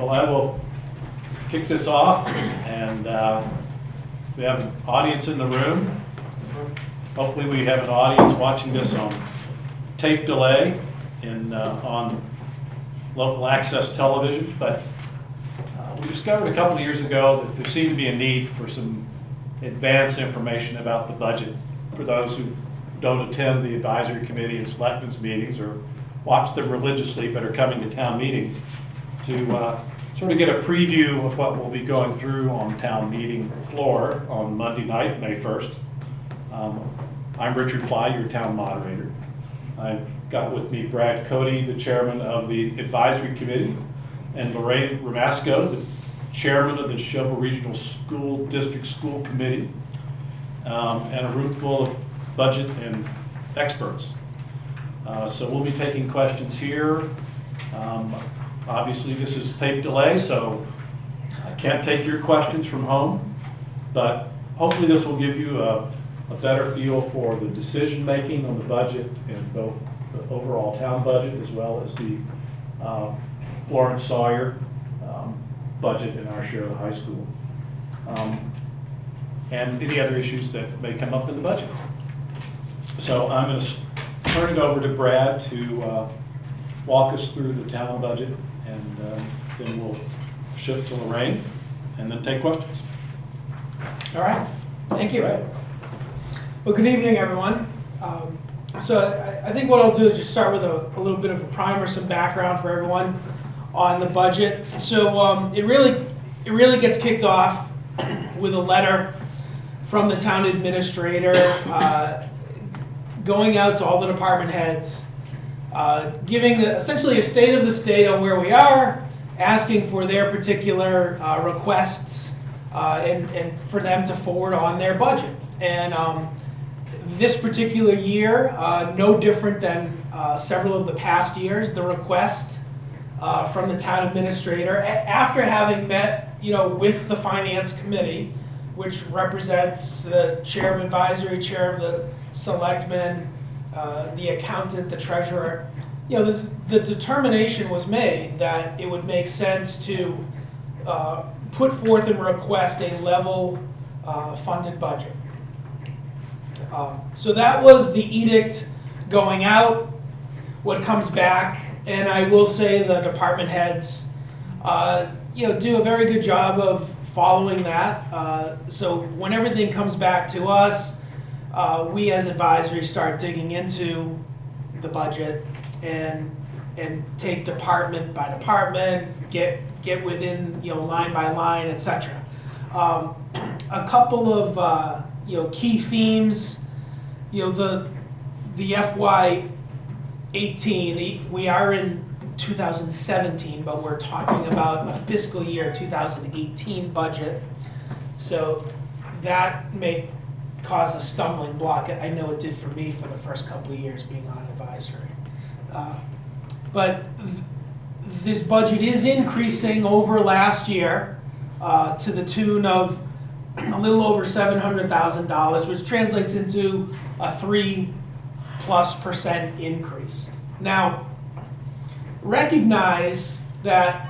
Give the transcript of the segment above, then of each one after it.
Well, I will kick this off, and we have an audience in the room. Hopefully we have an audience watching this on tape delay on local access television, but we discovered a couple of years ago that there seemed to be a need for some advance information about the budget for those who don't attend the advisory committee and selectmen's meetings or watch them religiously but are coming to town meeting to sort of get a preview of what we'll be going through on town meeting floor on Monday night, May 1st. I'm Richard Fly, your town moderator. I've got with me Brad Cody, the chairman of the advisory committee, and Lorraine Ramasco, the chairman of the Neshoba Regional School District School Committee, and a room full of budget and experts. So we'll be taking questions here. Obviously this is tape delay, so I can't take your questions from home, but hopefully this will give you a better feel for the decision making on the budget in both the overall town budget as well as the Florence Sawyer budget in our share of the high school, and any other issues that may come up in the budget. So I'm going to turn it over to Brad to walk us through the town budget, and then we'll shift to Lorraine and then take questions. All right, thank you. Well, good evening, everyone. So I think what I'll do is just start with a little bit of a primer, some background for everyone on the budget. So it really gets kicked off with a letter from the town administrator going out to all the department heads, giving essentially a state of the state on where we are, asking for their particular requests and for them to forward on their budget. And this particular year, no different than several of the past years, the request from the town administrator, after having met, with the finance committee, which represents the chair of advisory, chair of the selectmen, the accountant, the treasurer, the determination was made that it would make sense to put forth and request a level funded budget. So that was the edict going out. What comes back, and I will say the department heads, do a very good job of following that. So when everything comes back to us, we as advisory start digging into the budget and take department by department, get within line by line, etc. A couple of key themes. The FY 18, we are in 2017, but we're talking about a fiscal year 2018 budget. So that may cause a stumbling block. I know it did for me for the first couple of years being on advisory. But this budget is increasing over last year to the tune of a little over $700,000, which translates into a 3+% increase. Now, recognize that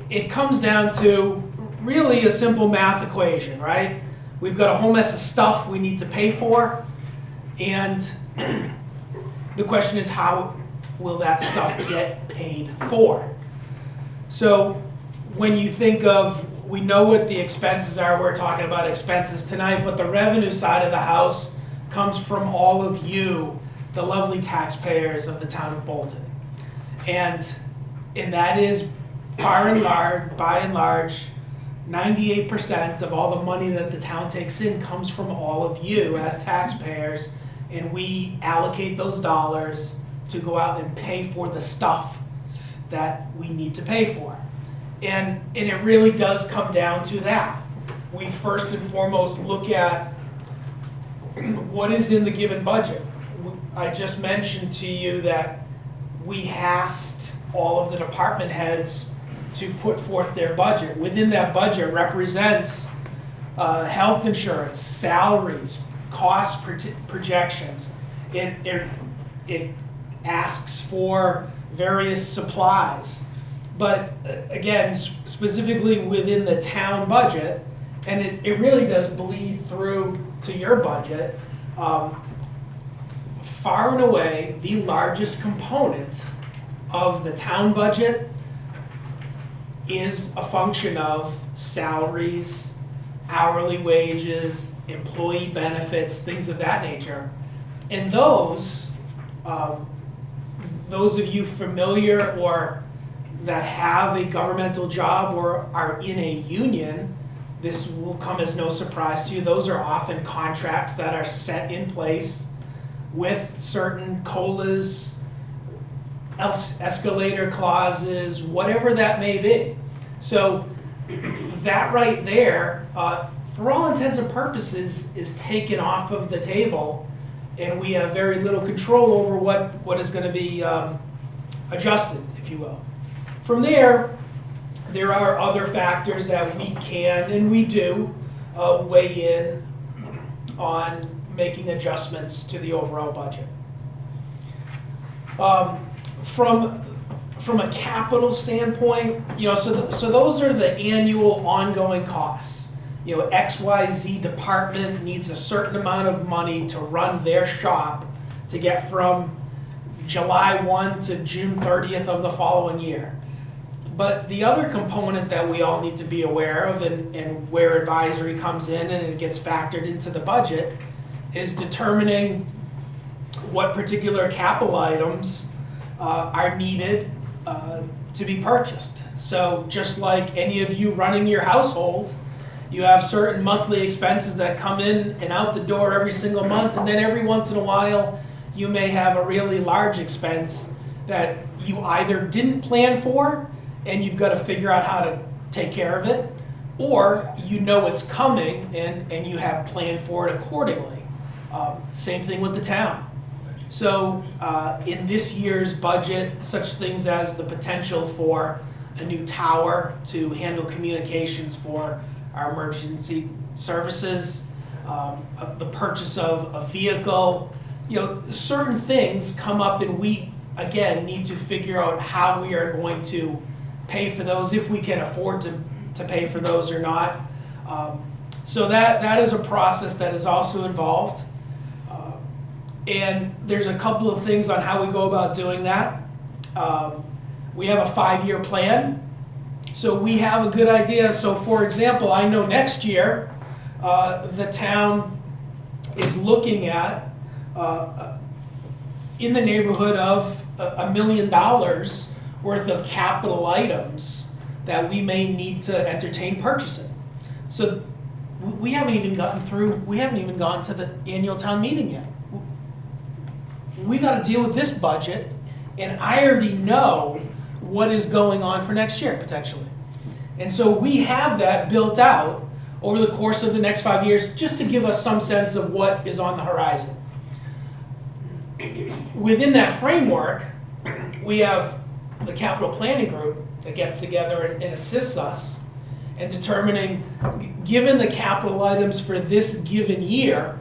it comes down to really a simple math equation, right? We've got a whole mess of stuff we need to pay for, and the question is, how will that stuff get paid for? So when you think of, we know what the expenses are, we're talking about expenses tonight, but the revenue side of the house comes from all of you, the lovely taxpayers of the town of Bolton. And that is, by and large, 98% of all the money that the town takes in comes from all of you as taxpayers, and we allocate those dollars to go out and pay for the stuff that we need to pay for. And it really does come down to that. We first and foremost look at what is in the given budget. I just mentioned to you that we asked all of the department heads to put forth their budget. Within that budget represents health insurance, salaries, cost projections. It asks for various supplies. But again, specifically within the town budget, and it really does bleed through to your budget, far and away, the largest component of the town budget is a function of salaries, hourly wages, employee benefits, things of that nature. And those of you familiar or that have a governmental job or are in a union, this will come as no surprise to you. Those are often contracts that are set in place with certain COLAs, escalator clauses, whatever that may be. So that right there, for all intents and purposes, is taken off of the table, and we have very little control over what is going to be adjusted, if you will. From there are other factors that we can and we do weigh in on making adjustments to the overall budget. From a capital standpoint, so those are the annual ongoing costs. XYZ department needs a certain amount of money to run their shop to get from July 1 to June 30th of the following year. But the other component that we all need to be aware of, and where advisory comes in and it gets factored into the budget, is determining what particular capital items are needed to be purchased. So just like any of you running your household, you have certain monthly expenses that come in and out the door every single month, and then every once in a while you may have a really large expense that you either didn't plan for and you've got to figure out how to take care of it, or you know it's coming and you have planned for it accordingly. Same thing with the town. So in this year's budget, such things as the potential for a new tower to handle communications for our emergency services, the purchase of a vehicle, certain things come up, and we, again, need to figure out how we are going to pay for those, if we can afford to pay for those or not. So that is a process that is also involved. And there's a couple of things on how we go about doing that. We have a 5-year plan. So we have a good idea. So for example, I know next year the town is looking at in the neighborhood of $1 million worth of capital items that we may need to entertain purchasing. So we haven't even gone to the annual town meeting yet. We got to deal with this budget, and I already know what is going on for next year, potentially. And so we have that built out over the course of the next 5 years, just to give us some sense of what is on the horizon. Within that framework, we have the capital planning group that gets together and assists us in determining, given the capital items for this given year,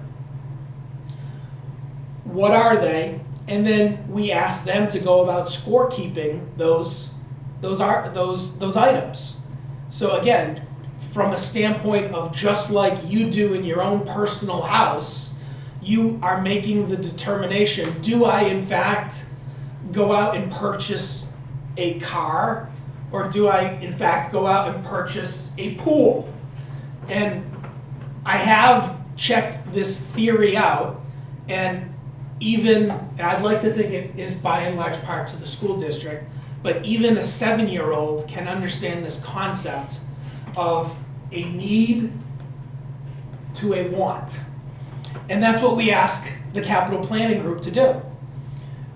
what are they? And then we ask them to go about scorekeeping those items. So again, from a standpoint of just like you do in your own personal house, you are making the determination, do I in fact go out and purchase a car, or do I in fact go out and purchase a pool? And I have checked this theory out, and I'd like to think it is by and large part to the school district, but even a 7-year-old can understand this concept of a need to a want. And that's what we ask the capital planning group to do.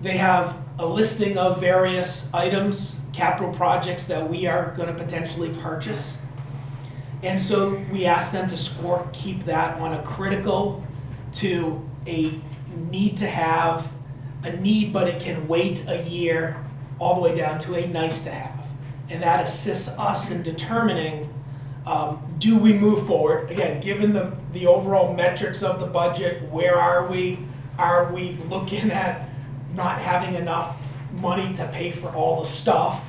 They have a listing of various items, capital projects that we are going to potentially purchase. And so we ask them to keep that on a critical to a need to have, a need but it can wait a year, all the way down to a nice to have. And that assists us in determining, do we move forward? Again, given the overall metrics of the budget, where are we? Are we looking at not having enough money to pay for all the stuff?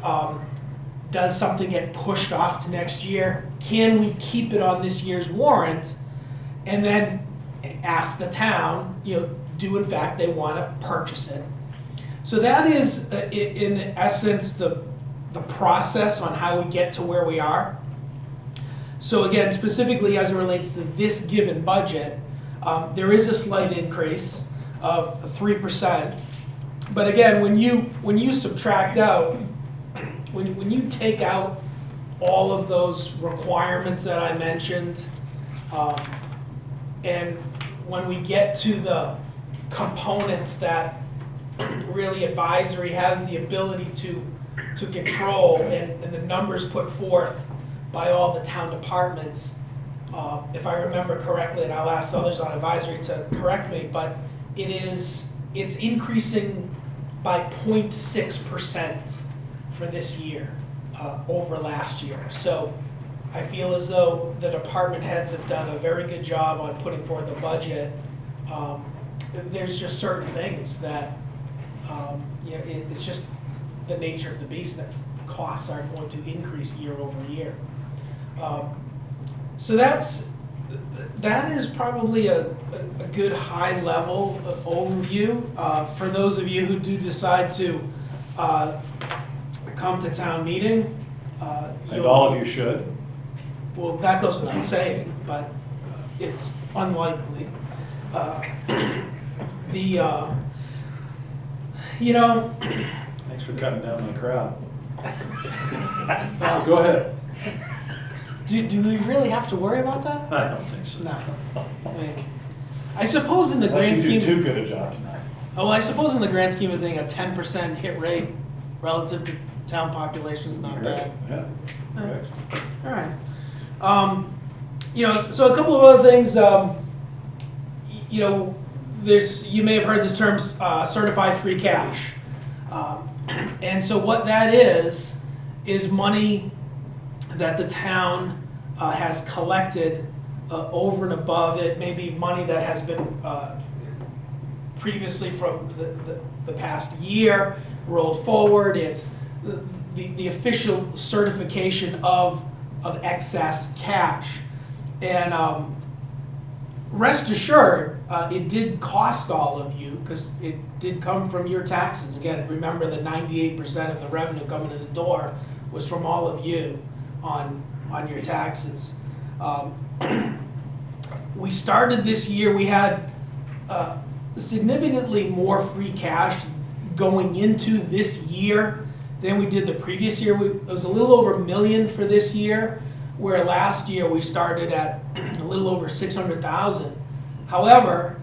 Does something get pushed off to next year? Can we keep it on this year's warrant? And then ask the town, do in fact they want to purchase it? So that is, in essence, the process on how we get to where we are. So again, specifically as it relates to this given budget, there is a slight increase of 3%. But again, when you subtract out, when you take out all of those requirements that I mentioned, and when we get to the components that really advisory has the ability to control, and the numbers put forth by all the town departments, if I remember correctly, and I'll ask others on advisory to correct me, but it's increasing by 0.6% for this year over last year. So I feel as though the department heads have done a very good job on putting forth a budget. There's just certain things that it's just the nature of the beast that costs are going to increase year over year. So that is probably a good high level overview. For those of you who do decide to come to town meeting. And all of you should. Well, that goes without saying, but it's unlikely. Thanks for cutting down my crowd. Go ahead. Do we really have to worry about that? I don't think so. No. I suppose in the grand Unless you scheme. do too good a job tonight. Oh, well, I suppose in the grand scheme of things, a 10% hit rate relative to town population is not bad. Yeah. Correct. All right. So a couple of other things. You may have heard this term, certified free cash. And so what that is money that the town has collected over and above it, maybe money that has been previously from the past year rolled forward. It's the official certification of excess cash. And rest assured, it did cost all of you, because it did come from your taxes. Again, remember that 98% of the revenue coming in the door was from all of you on your taxes. We started this year, we had significantly more free cash going into this year than we did the previous year. It was a little over $1 million for this year, where last year we started at a little over 600,000. However,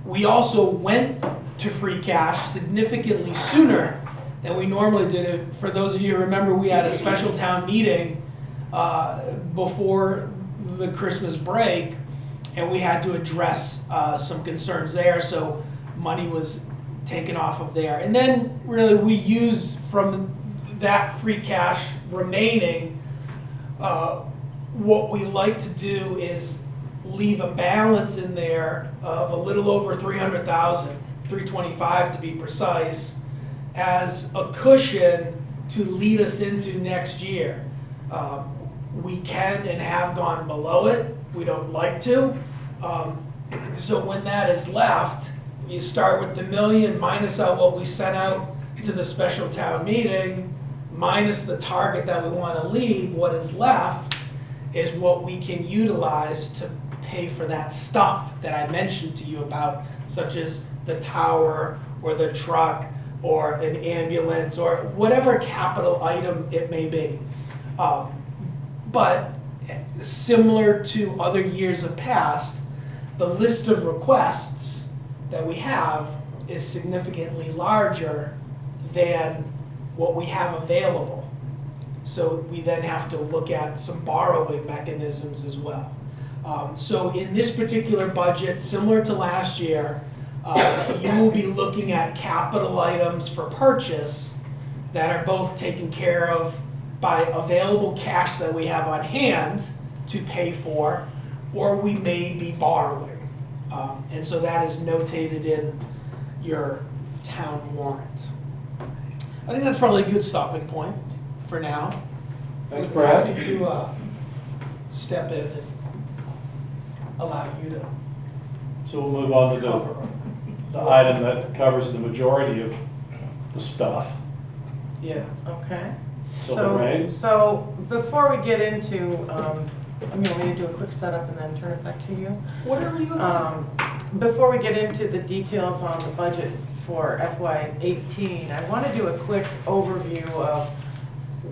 we also went to free cash significantly sooner than we normally did it. For those of you who remember, we had a special town meeting before the Christmas break, and we had to address some concerns there, so money was taken off of there. And then really we use from that free cash remaining, what we like to do is leave a balance in there of a little over 300,000, 325 to be precise, as a cushion to lead us into next year. We can and have gone below it. We don't like to. So when that is left, you start with the $1 million, minus out what we sent out to the special town meeting, minus the target that we want to leave. What is left is what we can utilize to pay for that stuff that I mentioned to you about, such as the tower or the truck or an ambulance or whatever capital item it may be. But similar to other years of past, the list of requests that we have is significantly larger than what we have available. So we then have to look at some borrowing mechanisms as well. So in this particular budget, similar to last year, you will be looking at capital items for purchase that are both taken care of by available cash that we have on hand to pay for, or we may be borrowing. And so that is notated in your town warrant. I think that's probably a good stopping point for now. Thanks, We're Brad. happy to step in and allow you to So we'll move on to cover. the item that covers the majority of the stuff. Yeah. Okay. So, Lorraine? So before we get into, I'm going to do a quick setup and then turn it back to you. What are you Before we get into the details on the budget for FY18, I want to do a quick overview of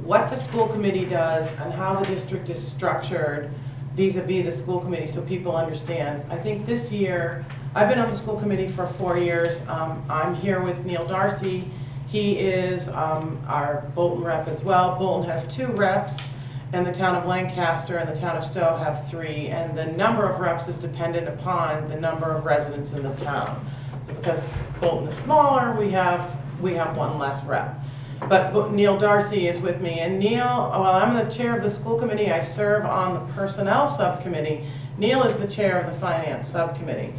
what the school committee does and how the district is structured vis-a-vis the school committee so people understand. I think this year, I've been on the school committee for 4 years. I'm here with Neil Darcy. He is our Bolton rep as well. Bolton has 2 reps, and the town of Lancaster and the town of Stowe have 3. And the number of reps is dependent upon the number of residents in the town. So because Bolton is smaller, we have 1 less rep. But Neil Darcy is with me. And Neil, while I'm the chair of the school committee, I serve on the personnel subcommittee. Neil is the chair of the finance subcommittee.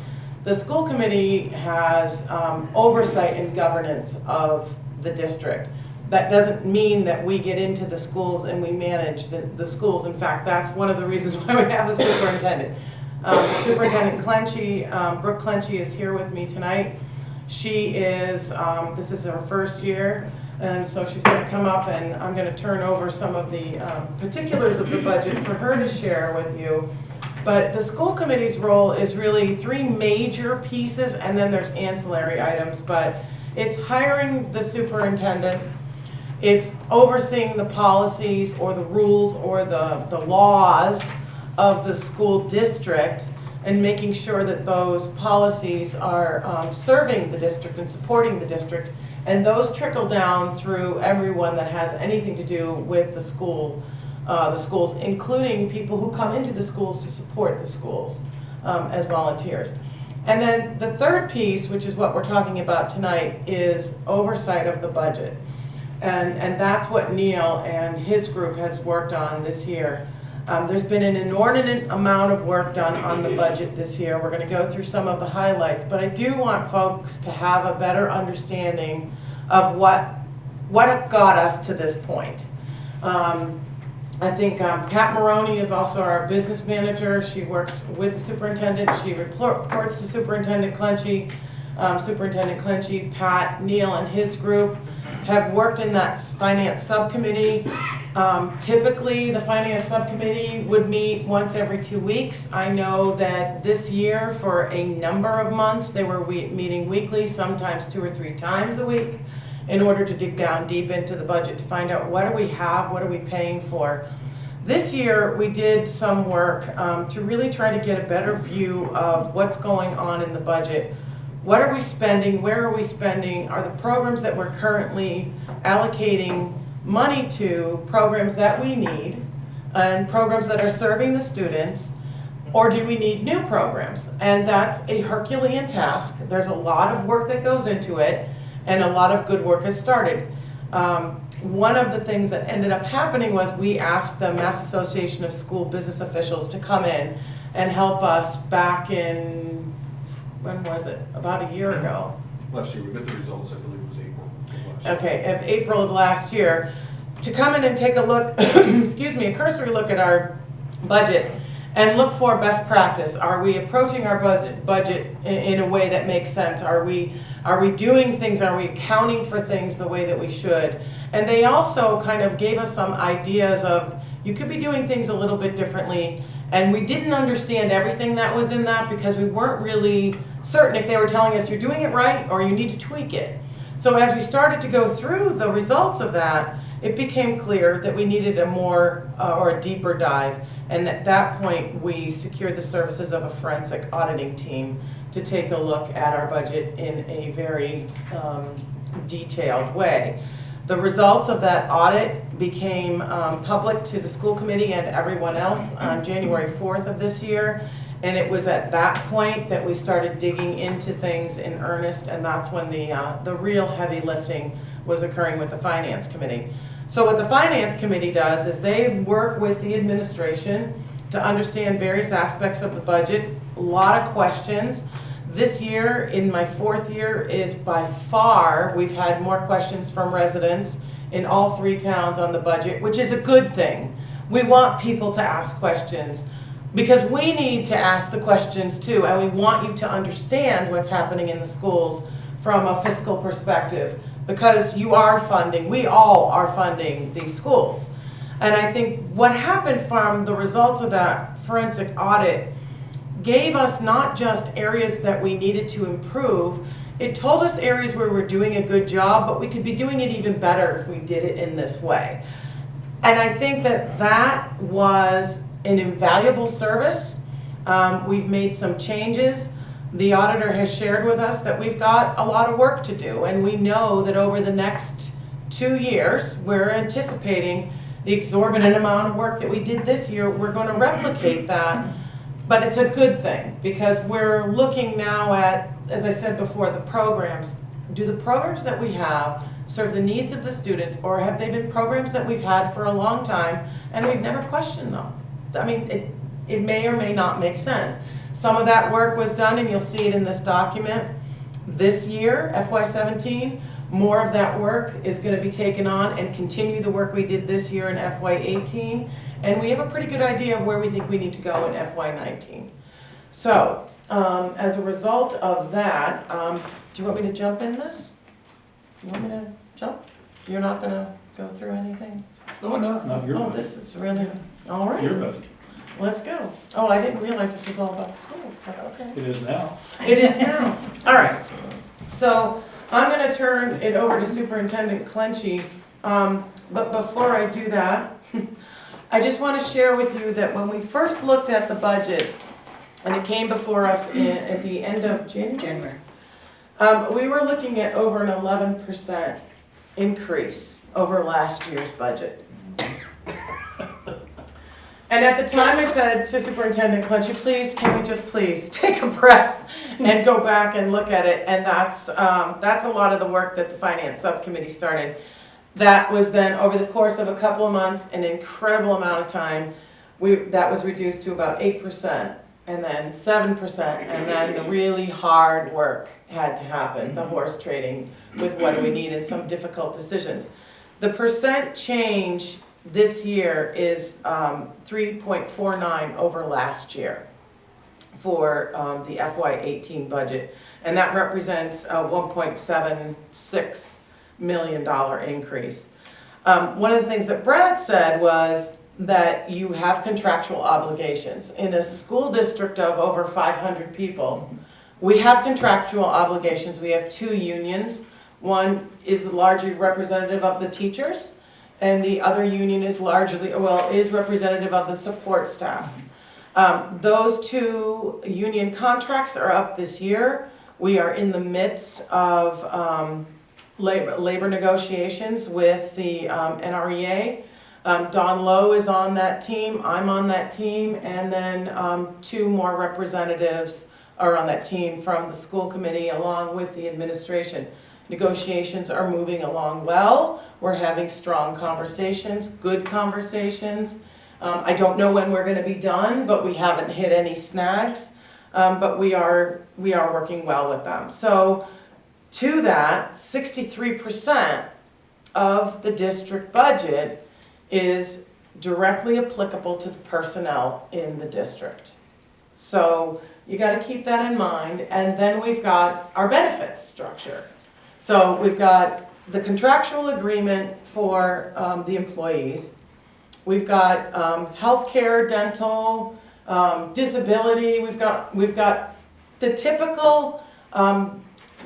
The school committee has oversight and governance of the district. That doesn't mean that we get into the schools and we manage the schools. In fact, that's one of the reasons why we have the superintendent. Superintendent Clenchy, Brooke Clenchy is here with me tonight. She is, this is her first year, and so she's going to come up and I'm going to turn over some of the particulars of the budget for her to share with you. But the school committee's role is really 3 major pieces, and then there's ancillary items, but it's hiring the superintendent, it's overseeing the policies or the rules or the laws of the school district and making sure that those policies are serving the district and supporting the district, and those trickle down through everyone that has anything to do with the schools, including people who come into the schools to support the schools as volunteers. And then the third piece, which is what we're talking about tonight, is oversight of the budget. And that's what Neil and his group has worked on this year. There's been an inordinate amount of work done on the budget this year. We're going to go through some of the highlights, but I do want folks to have a better understanding of what got us to this point. I think Pat Maroney is also our business manager. She works with the superintendent. She reports to Superintendent Clenchy. Superintendent Clenchy, Pat, Neil, and his group have worked in that finance subcommittee. Typically, the finance subcommittee would meet once every 2 weeks. I know that this year, for a number of months, they were meeting weekly, sometimes 2 or 3 times a week, in order to dig down deep into the budget to find out what do we have, what are we paying for. This year, we did some work to really try to get a better view of what's going on in the budget. What are we spending? Where are we spending? Are the programs that we're currently allocating money to programs that we need and programs that are serving the students, or do we need new programs? And that's a Herculean task. There's a lot of work that goes into it, and a lot of good work has started. One of the things that ended up happening was we asked the Mass Association of School Business Officials to come in and help us back in, when was it? About a year ago. Last year, we got the results, I believe it was April of last year. Okay, of April of last year, to come in and take a look, excuse me, a cursory look at our budget and look for best practice. Are we approaching our budget in a way that makes sense? Are we doing things, are we accounting for things the way that we should? And they also kind of gave us some ideas of, you could be doing things a little bit differently, and we didn't understand everything that was in that because we weren't really certain if they were telling us you're doing it right or you need to tweak it. So as we started to go through the results of that, it became clear that we needed a more or a deeper dive. And at that point, we secured the services of a forensic auditing team to take a look at our budget in a very detailed way. The results of that audit became public to the school committee and everyone else on January 4th of this year. And it was at that point that we started digging into things in earnest, and that's when the real heavy lifting was occurring with the finance committee. So what the finance committee does is they work with the administration to understand various aspects of the budget, a lot of questions. This year, in my 4th year, is by far, we've had more questions from residents in all 3 towns on the budget, which is a good thing. We want people to ask questions because we need to ask the questions too, and we want you to understand what's happening in the schools from a fiscal perspective, because you are funding, we all are funding these schools. And I think what happened from the results of that forensic audit gave us not just areas that we needed to improve, it told us areas where we're doing a good job, but we could be doing it even better if we did it in this way. And I think that that was an invaluable service. We've made some changes. The auditor has shared with us that we've got a lot of work to do, and we know that over the next 2 years, we're anticipating the exorbitant amount of work that we did this year, we're going to replicate that. But it's a good thing, because we're looking now at, as I said before, the programs. Do the programs that we have serve the needs of the students, or have they been programs that we've had for a long time and we've never questioned them? I mean, it may or may not make sense. Some of that work was done, and you'll see it in this document. This year, FY17, more of that work is going to be taken on and continue the work we did this year in FY18. And we have a pretty good idea of where we think we need to go in FY19. So, as a result of that, do you want me to jump in this? You want me to jump? You're not going to go through anything? Oh, no, you're Oh, right. this is really, all right. Your budget. Let's go. Oh, I didn't realize this was all about the schools, but okay. It is now. It is now. All right. So I'm going to turn it over to Superintendent Clenchey. But before I do that, I just want to share with you that when we first looked at the budget, and it came before us at the end of January, we were looking at over an 11% increase over last year's budget. And at the time I said to Superintendent Clenchey, please, can we just please take a breath and go back and look at it? And that's a lot of the work that the Finance Subcommittee started. That was then, over the course of a couple of months, an incredible amount of time, that was reduced to about 8%, and then 7%, and then the really hard work had to happen, the horse trading with what do we need and some difficult decisions. The percent change this year is 3.49 over last year for the FY18 budget, and that represents a $1.76 million increase. One of the things that Brad said was that you have contractual obligations. In a school district of over 500 people, we have contractual obligations. We have 2 unions. One is largely representative of the teachers, and the other union is is representative of the support staff. Those 2 union contracts are up this year. We are in the midst of labor negotiations with the NREA. Don Lowe is on that team, I'm on that team, and then 2 more representatives are on that team from the school committee along with the administration. Negotiations are moving along well. We're having strong conversations, good conversations. I don't know when we're going to be done, but we haven't hit any snags. But we are working well with them. So to that, 63% of the district budget is directly applicable to the personnel in the district. So you got to keep that in mind. And then we've got our benefits structure. So we've got the contractual agreement for the employees. We've got healthcare, dental, disability. We've got the typical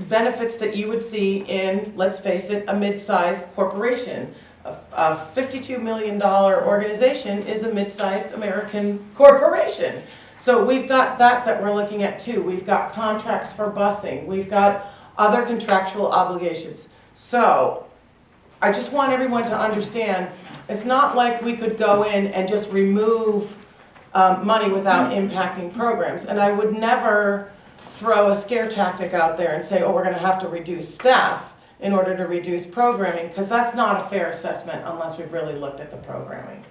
benefits that you would see in, let's face it, a mid-sized corporation. A $52 million organization is a mid-sized American corporation. So we've got that we're looking at too. We've got contracts for busing. We've got other contractual obligations. So I just want everyone to understand, it's not like we could go in and just remove money without impacting programs. And I would never throw a scare tactic out there and say, oh, we're going to have to reduce staff in order to reduce programming, because that's not a fair assessment unless we've really looked at the programming.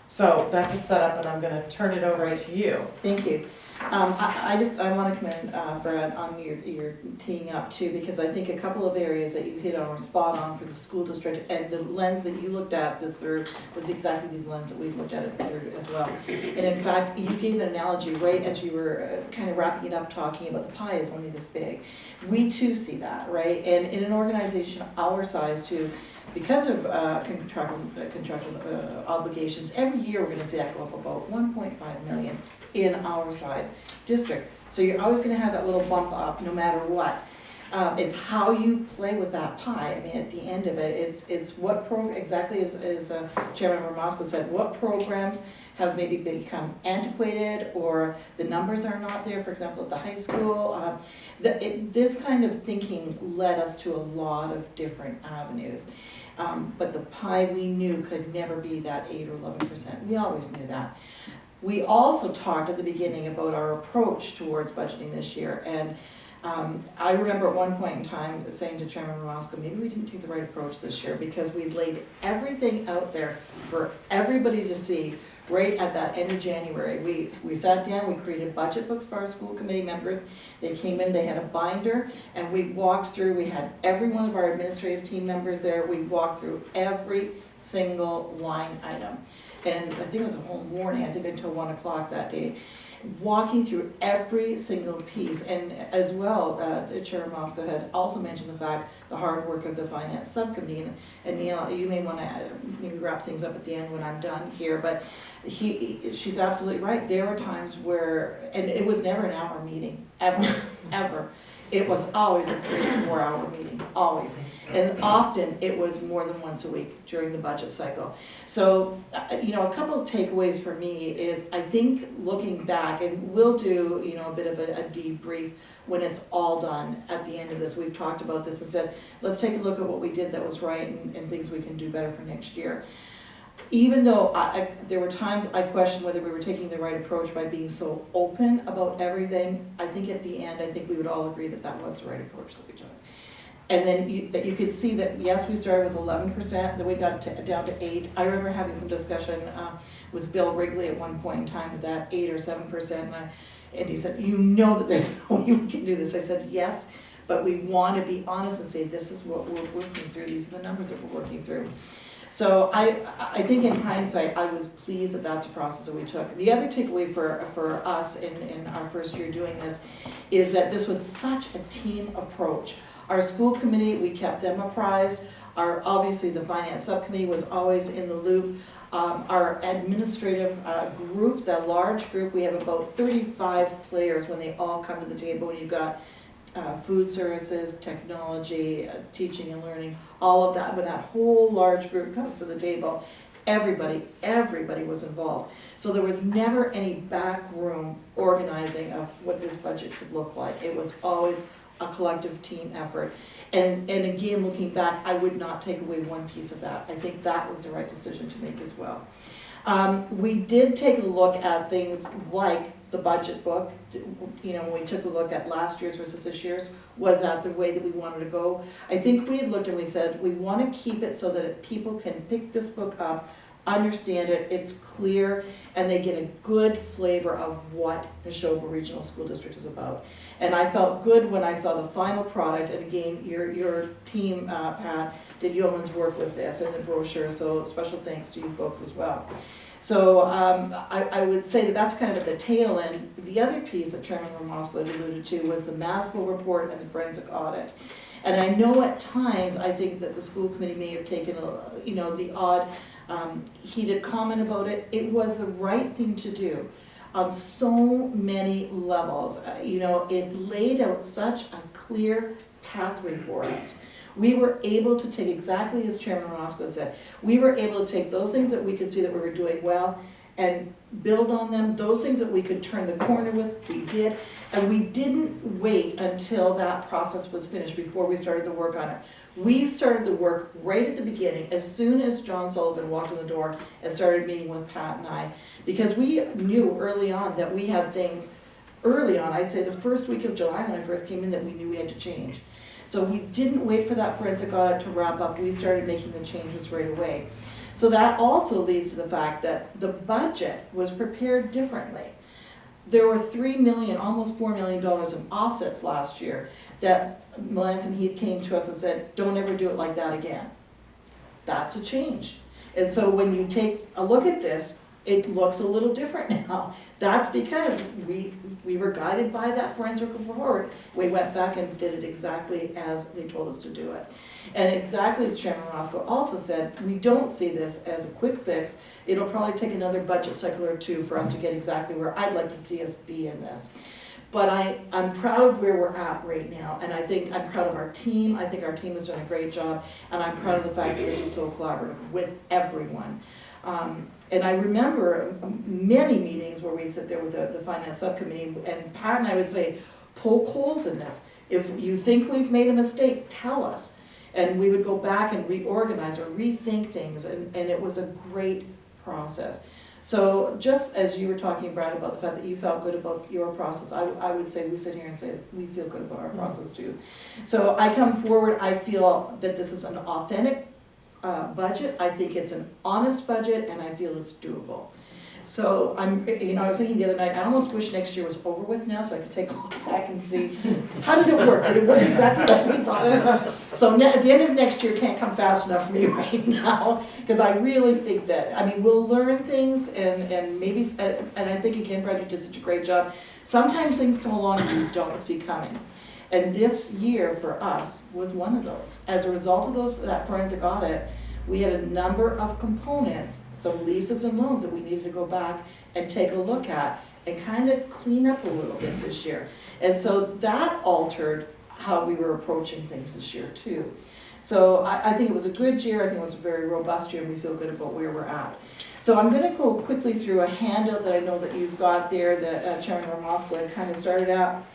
So that's a setup, and I'm going to turn it over to you. Thank you. I want to commend Brad on your teeing up too, because I think a couple of areas that you hit on were spot on for the school district, and the lens that you looked at this through was exactly the lens that we looked at it through as well. And in fact, you gave an analogy right as you were kind of wrapping it up, talking about the pie is only this big. We too see that, right? And in an organization our size too, because of contractual obligations, every year we're going to see that go up about 1.5 million in our size district. So you're always going to have that little bump up no matter what. It's how you play with that pie. I mean, at the end of it, it's what exactly as Chairman Ramasco said, what programs have maybe become antiquated or the numbers are not there, for example, at the high school. This kind of thinking led us to a lot of different avenues. But the pie we knew could never be that 8 or 11%. We always knew that. We also talked at the beginning about our approach towards budgeting this year, and I remember at one point in time saying to Chairman Ramasco, maybe we didn't take the right approach this year because we laid everything out there for everybody to see right at that end of January. We sat down, we created budget books for our school committee members. They came in, they had a binder, and we walked through, we had every one of our administrative team members there, we walked through every single line item. And I think it was a whole morning, I think until 1 o'clock that day, walking through every single piece. And as well, Chair Moscow had also mentioned the hard work of the finance subcommittee. And Neil, you may want to maybe wrap things up at the end when I'm done here, but she's absolutely right. There were times where, and it was never an hour meeting, ever, ever. It was always a 3 or 4 hour meeting, always. And often it was more than once a week during the budget cycle. So, a couple of takeaways for me is I think looking back, and we'll do, a bit of a debrief when it's all done at the end of this. We've talked about this and said, let's take a look at what we did that was right and things we can do better for next year. Even though there were times I questioned whether we were taking the right approach by being so open about everything, I think at the end, I think we would all agree that that was the right approach that we took. And then that you could see that, yes, we started with 11%, then we got down to 8. I remember having some discussion with Bill Wrigley at one point in time with that 8 or 7%, and he said, that there's no way we can do this. I said, yes, but we want to be honest and say, this is what we're working through, these are the numbers that we're working through. So I think in hindsight, I was pleased that that's the process that we took. The other takeaway for us in our first year doing this is that this was such a team approach. Our school committee, we kept them apprised. Obviously the finance subcommittee was always in the loop. Our administrative group, the large group, we have about 35 players when they all come to the table. You've got food services, technology, teaching and learning, all of that. When that whole large group comes to the table, everybody was involved. So there was never any backroom organizing of what this budget could look like. It was always a collective team effort. And again, looking back, I would not take away one piece of that. I think that was the right decision to make as well. We did take a look at things like the budget book. When we took a look at last year's versus this year's, was that the way that we wanted to go? I think we had looked and we said, we want to keep it so that people can pick this book up, understand it, it's clear, and they get a good flavor of what Neshoba Regional School District is about. And I felt good when I saw the final product, and again, your team, Pat, did yeoman's work with this and the brochure, so special thanks to you folks as well. So I would say that that's kind of at the tail end. The other piece that Chairman Ramasco alluded to was the MASBO report and the forensic audit. And I know at times, I think that the school committee may have taken, the odd heated comment about it. It was the right thing to do on so many levels. It laid out such a clear pathway for us. We were able to take, exactly as Chairman Roscoe said, we were able to take those things that we could see that we were doing well and build on them. Those things that we could turn the corner with, we did. And we didn't wait until that process was finished before we started the work on it. We started the work right at the beginning, as soon as John Sullivan walked in the door and started meeting with Pat and I, because we knew early on that we had things, early on, I'd say the first week of July when I first came in, that we knew we had to change. So we didn't wait for that forensic audit to wrap up. We started making the changes right away. So that also leads to the fact that the budget was prepared differently. there were 3 million, almost $4 million in offsets last year that Melanson Heath came to us and said, don't ever do it like that again. That's a change. And so when you take a look at this, it looks a little different now. That's because we were guided by that forensic report. We went back and did it exactly as they told us to do it. And exactly as Chairman Roscoe also said, we don't see this as a quick fix. It'll probably take another budget cycle or two for us to get exactly where I'd like to see us be in this. But I'm proud of where we're at right now, and I'm proud of our team. I think our team has done a great job, and I'm proud of the fact that this was so collaborative with everyone. And I remember many meetings where we'd sit there with the finance subcommittee, and Pat and I would say, poke holes in this. If you think we've made a mistake, tell us. And we would go back and reorganize or rethink things, and it was a great process. So just as you were talking, Brad, about the fact that you felt good about your process, I would say we sit here and say we feel good about our process too. So I come forward, I feel that this is an authentic budget. I think it's an honest budget, and I feel it's doable. So I was thinking the other night, I almost wish next year was over with now, so I could take a look back and see, how did it work? Did it work exactly like we thought? So at the end of next year can't come fast enough for me right now, because I really think that, we'll learn things, and maybe, and I think again, Brad, you did such a great job. Sometimes things come along and you don't see coming. And this year for us was one of those. As a result of that forensic audit, we had a number of components, so leases and loans, that we needed to go back and take a look at and kind of clean up a little bit this year. And so that altered how we were approaching things this year too. So I think it was a good year. I think it was a very robust year, and we feel good about where we're at. So I'm going to go quickly through a handout that I know that you've got there that Chairman Ramosko had kind of started out.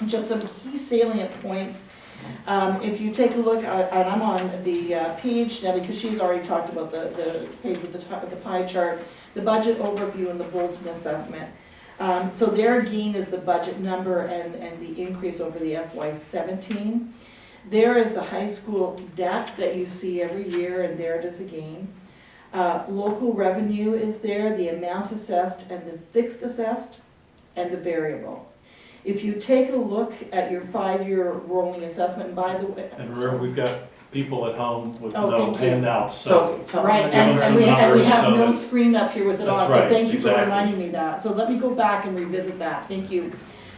Just some key salient points. If you take a look, and I'm on the page now because she's already talked about the page with the pie chart, the budget overview and the Bolton assessment. So there again is the budget number and the increase over the FY17. There is the high school debt that you see every year, and there it is again. Local revenue is there, the amount assessed and the fixed assessed and the variable. If you take a look at your 5-year rolling assessment, and by the way. And remember, we've got people at home with Oh, no thank you. handouts, so. Right, Give them and some we numbers have so no that- screen up here with it on, That's so right, thank you for exactly. reminding me that. So let me go back and revisit that, thank you.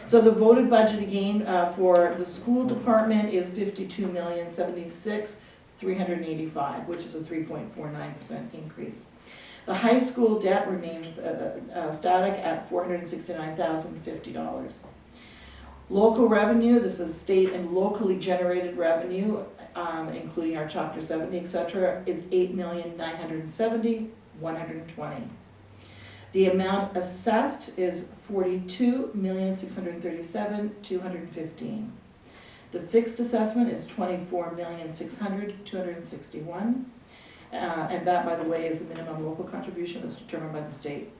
So the voted budget again for the school department is $52,076,385, which is a 3.49% increase. The high school debt remains static at $469,050. Local revenue, this is state and locally generated revenue, including our Chapter 70, etc., is $8,970,120. The amount assessed is $42,637,215. The fixed assessment is $24,600,261. And that, by the way, is the minimum local contribution that's determined by the state.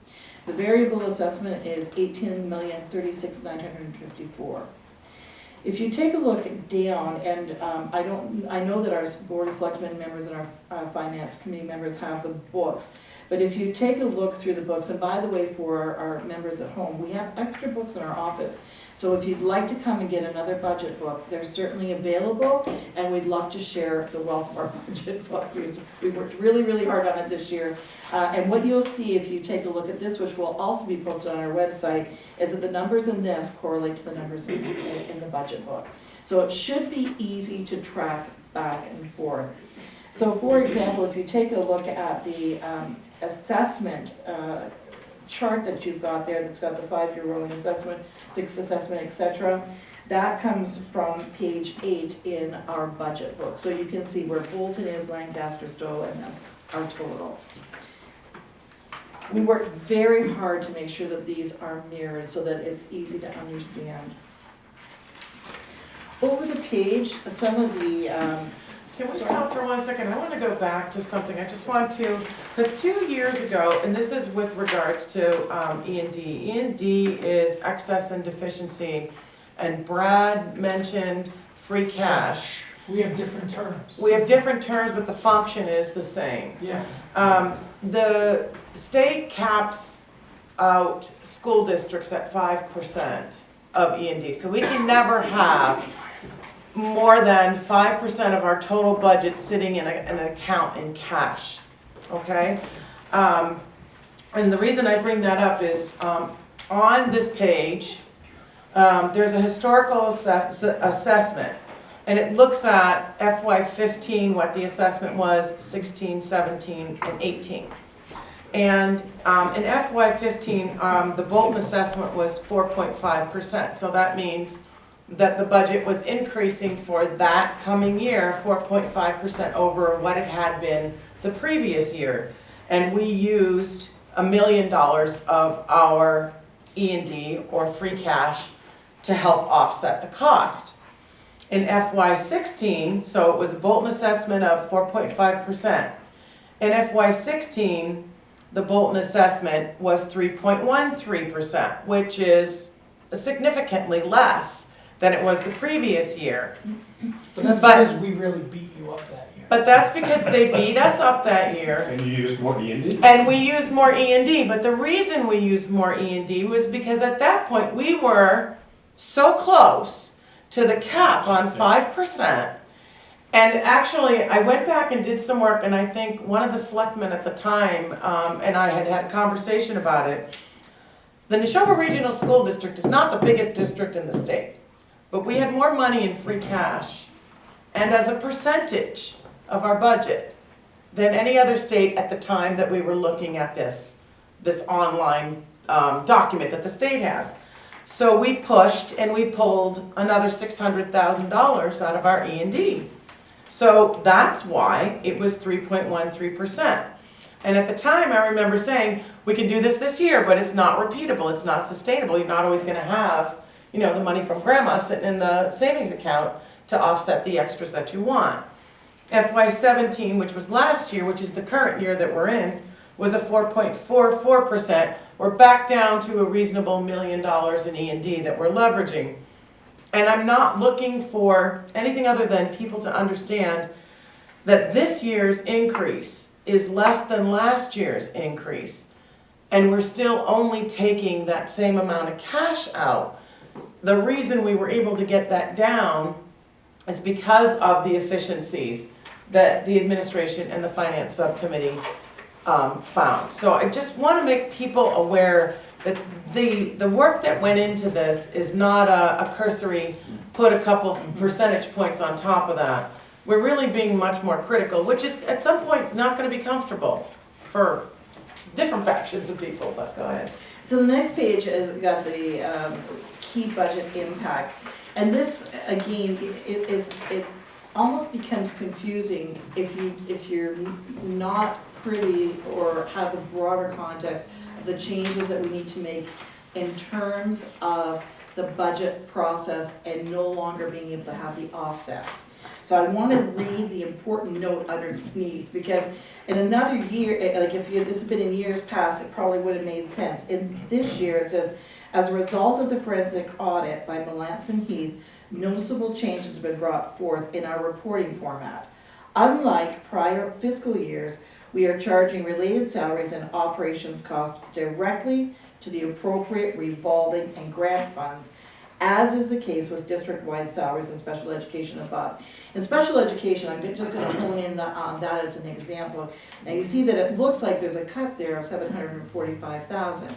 The variable assessment is $18,036,954. If you take a look down, and I know that our Board of Selectmen members and our Finance Committee members have the books, but if you take a look through the books, and by the way, for our members at home, we have extra books in our office. So if you'd like to come and get another budget book, they're certainly available, and we'd love to share the wealth of our budget book. We worked really, really hard on it this year. And what you'll see if you take a look at this, which will also be posted on our website, is that the numbers in this correlate to the numbers in the budget book. So it should be easy to track back and forth. So for example, if you take a look at the assessment chart that you've got there, that's got the 5-year rolling assessment, fixed assessment, etc., that comes from page 8 in our budget book. So you can see where Bolton is, Lancaster, Stowe, and then our total. We worked very hard to make sure that these are mirrored so that it's easy to understand. Over the page, some of the Can we stop for 1 second? I want to go back to something. I just want to, because 2 years ago, and this is with regards to E&D. E&D is excess and deficiency, and Brad mentioned free cash. We have different terms. We have different terms, but the function is the same. Yeah. The state caps out school districts at 5% of E&D. So we can never have more than 5% of our total budget sitting in an account in cash, okay? And the reason I bring that up is on this page, there's a historical assessment, and it looks at FY15, what the assessment was, 16, 17, and 18. And in FY15, the Bolton assessment was 4.5%, so that means that the budget was increasing for that coming year 4.5% over what it had been the previous year. And we used $1 million of our E&D or free cash to help offset the cost. In FY16, so it was a Bolton assessment of 4.5%. In FY16, the Bolton assessment was 3.13%, which is significantly less than it was the previous year. But that's because we really beat you up that year. But that's because they beat us up that year. And you used more E&D? And we used more E&D, but the reason we used more E&D was because at that point, we were so close to the cap on 5%. And actually, I went back and did some work, and I think one of the selectmen at the time, and I had a conversation about it. The Neshoba Regional School District is not the biggest district in the state, but we had more money in free cash, and as a percentage of our budget, than any other state at the time that we were looking at this online document that the state has. So we pushed and we pulled another $600,000 out of our E&D. So that's why it was 3.13%. And at the time, I remember saying, we can do this year, but it's not repeatable, it's not sustainable. You're not always gonna have, you know, the money from grandma sitting in the savings account to offset the extras that you want. FY17, which was last year, which is the current year that we're in, was a 4.44%. We're back down to a reasonable $1 million in E&D that we're leveraging. And I'm not looking for anything other than people to understand that this year's increase is less than last year's increase. And we're still only taking that same amount of cash out. The reason we were able to get that down is because of the efficiencies that the administration and the finance subcommittee found. So I just want to make people aware that the work that went into this is not a cursory, put a couple percentage points on top of that. We're really being much more critical, which is at some point not going to be comfortable for different factions of people, but go ahead. So the next page has got the key budget impacts. And this, again, it almost becomes confusing if you're not privy or have the broader context of the changes that we need to make in terms of the budget process and no longer being able to have the offsets. So I want to read the important note underneath, because in another year, like if this had been in years past, it probably would have made sense. In this year, it says, as a result of the forensic audit by Melanson Heath, noticeable changes have been brought forth in our reporting format. Unlike prior fiscal years, we are charging related salaries and operations costs directly to the appropriate revolving and grant funds, as is the case with district-wide salaries and special education above. In special education, I'm just going to hone in on that as an example. Now you see that it looks like there's a cut there of $745,000.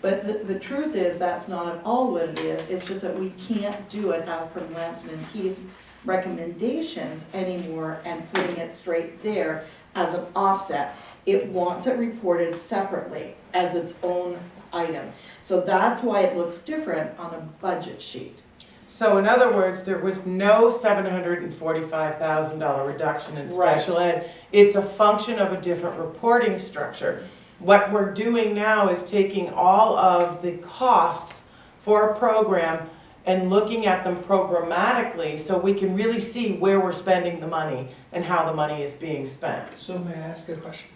But the truth is that's not at all what it is. It's just that we can't do it as per Melanson and Heath's recommendations anymore and putting it straight there as an offset. It wants it reported separately as its own item. So that's why it looks different on a budget sheet. So in other words, there was no $745,000 reduction in special ed. It's a function of a different reporting structure. What we're doing now is taking all of the costs for a program and looking at them programmatically so we can really see where we're spending the money and how the money is being spent. So may I ask a question?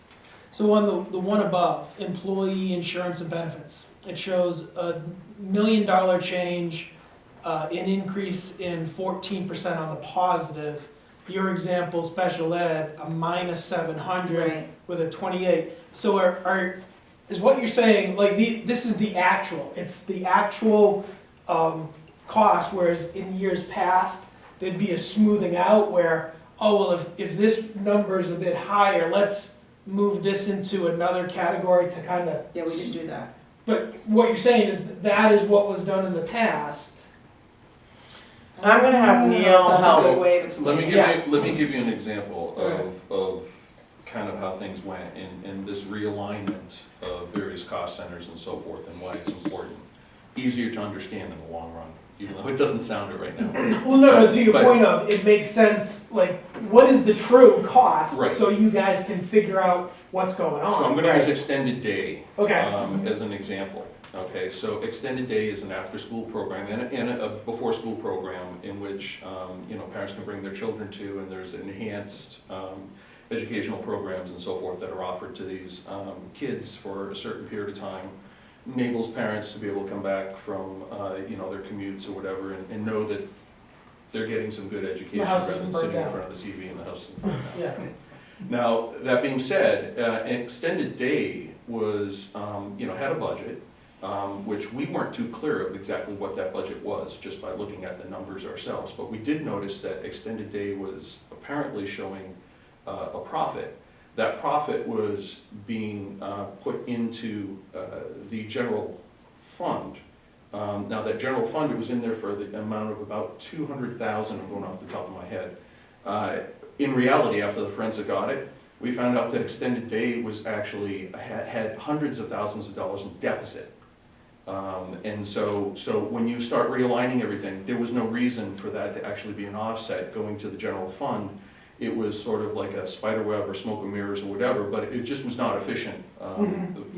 So on the one above, employee insurance and benefits, it shows a $1 million change, an increase in 14% on the positive. Your example, special ed, a minus 700 with a 28. So is what you're saying, like, this is the actual, it's the actual, cost, whereas in years past, there'd be a smoothing out where, oh, well, if this number's a bit higher, let's move this into another category to kind of. Yeah, we didn't do that. But what you're saying is that is what was done in the past. I'm gonna have Neil That's a help. good way of Let me explaining give it. you, let me give you an example of kind of how things went in this realignment of various cost centers and so forth and why it's important. Easier to understand in the long run, even though it doesn't sound it right now. Well, no, to your But- point of, it makes sense, like, what is the true cost? Right. So you guys can figure out what's going on. So I'm gonna use extended day Okay. as an example. Okay, so extended day is an after-school program and a before-school program in which, parents can bring their children to, and there's enhanced educational programs and so forth that are offered to these kids for a certain period of time. Enables parents to be able to come back from, their commutes or whatever and know that they're getting some good education house rather isn't than burnt sitting in down. front of the TV in the house. isn't burnt down. Yeah. Now, that being said, an extended day was, had a budget, which we weren't too clear of exactly what that budget was, just by looking at the numbers ourselves. But we did notice that extended day was apparently showing a profit. That profit was being put into the general fund. Now, that general fund, it was in there for the amount of about 200,000, I'm going off the top of my head. In reality, after the forensic audit, we found out that extended day was actually, had hundreds of thousands of dollars in deficit. And so when you start realigning everything, there was no reason for that to actually be an offset going to the general fund. It was sort of like a spider web or smoke and mirrors or whatever, but it just was not efficient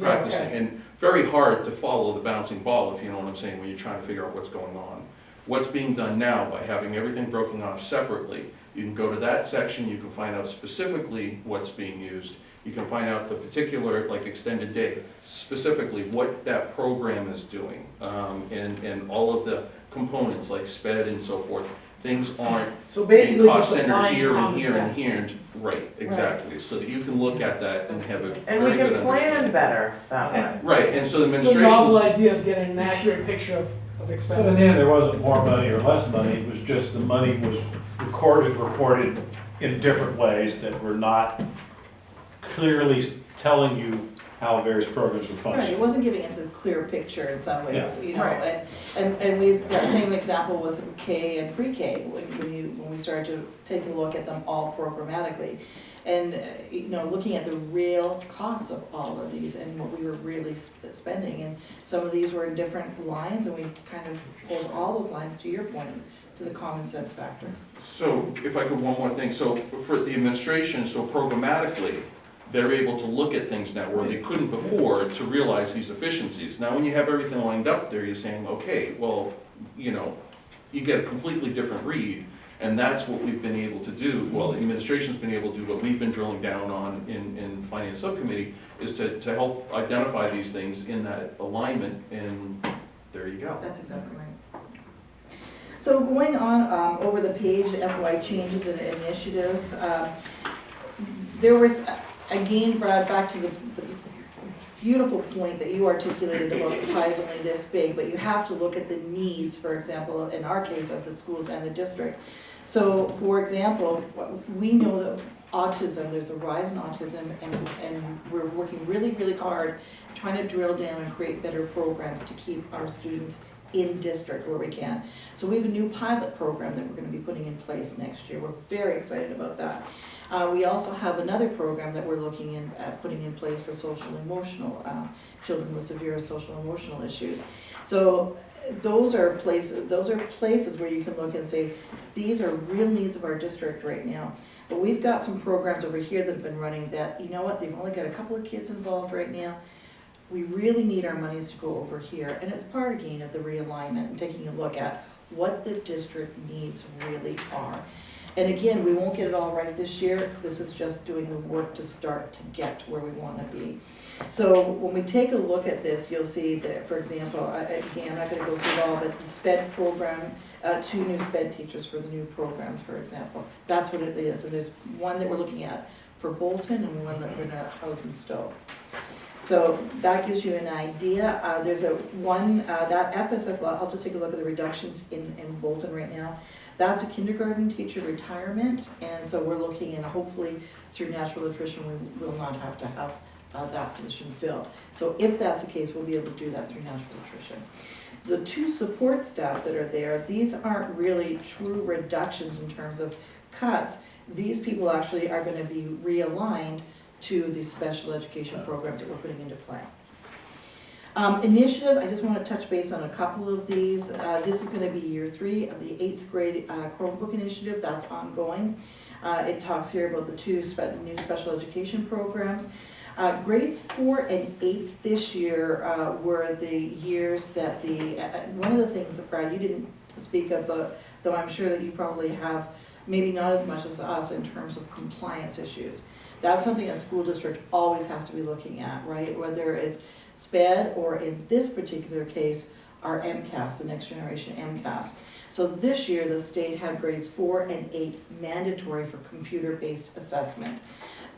practicing. okay. And very hard to follow the bouncing ball, if you know what I'm saying, when you're trying to figure out what's going on. What's being done now by having everything broken off separately, you can go to that section, you can find out specifically what's being used. You can find out the particular, like extended day, specifically what that program is doing, and all of the components like SPED and so forth. Things aren't So being basically cost just centered applying here and common here and sense. here, and exactly, so that you can look at that and have a And we very good can plan understanding. better that way. Right, and so the The novel administration's, idea of getting an accurate picture of But in expenses. the end, there wasn't more money or less money, it was just the money was reported in different ways that were not clearly telling you how various programs were Right, it functioning. wasn't giving us a clear picture in some ways, Right. and we, that same example with K and pre-K, when we started to take a look at them all programmatically. And, looking at the real costs of all of these and what we were really spending, and some of these were in different lines, and we kind of pulled all those lines, to your point, to the common sense factor. so if I could, one more thing, so for the administration, so programmatically, they're able to look at things now where they couldn't before to realize these efficiencies. Now, when you have everything lined up there, you're saying, okay, well, you get a completely different read, and that's what we've been able to do. Well, the administration's been able to do, what we've been drilling down on in Finance Subcommittee is to help identify these things in that alignment, and there you go. That's exactly right. So going on over the page, FY changes and initiatives, there was, again, Brad, back to the beautiful point that you articulated about the pie is only this big, but you have to look at the needs, for example, in our case, of the schools and the district. So, for example, we know that autism, there's a rise in autism, and we're working really, really hard trying to drill down and create better programs to keep our students in district where we can. So we have a new pilot program that we're going to be putting in place next year. We're very excited about that. We also have another program that we're looking at putting in place for social emotional, children with severe social emotional issues. So those are places where you can look and say, these are real needs of our district right now. But we've got some programs over here that have been running that, you know what, they've only got a couple of kids involved right now. We really need our monies to go over here. And it's part, again, of the realignment and taking a look at what the district needs really are. And again, we won't get it all right this year. This is just doing the work to start to get to where we want to be. So when we take a look at this, you'll see that, for example, again, I'm not going to go through it all, but the SPED program, 2 new SPED teachers for the new programs, for example. That's what it is. And there's one that we're looking at for Bolton and one that we're going to house in Stowe. So that gives you an idea. There's that FSS, I'll just take a look at the reductions in Bolton right now. That's a kindergarten teacher retirement, and so we're looking, and hopefully through natural attrition, we will not have to have that position filled. So if that's the case, we'll be able to do that through natural attrition. The 2 support staff that are there, these aren't really true reductions in terms of cuts. These people actually are going to be realigned to the special education programs that we're putting into play. Initiatives, I just want to touch base on a couple of these. This is going to be year 3 of the 8th grade Chromebook initiative. That's ongoing. It talks here about the 2 new special education programs. Grades 4 and 8 this year were the years that one of the things that, Brad, you didn't speak of, though I'm sure that you probably have, maybe not as much as us in terms of compliance issues. That's something a school district always has to be looking at, right? Whether it's SPED or in this particular case, our MCAS, the next generation MCAS. So this year, the state had grades 4 and 8 mandatory for computer-based assessment.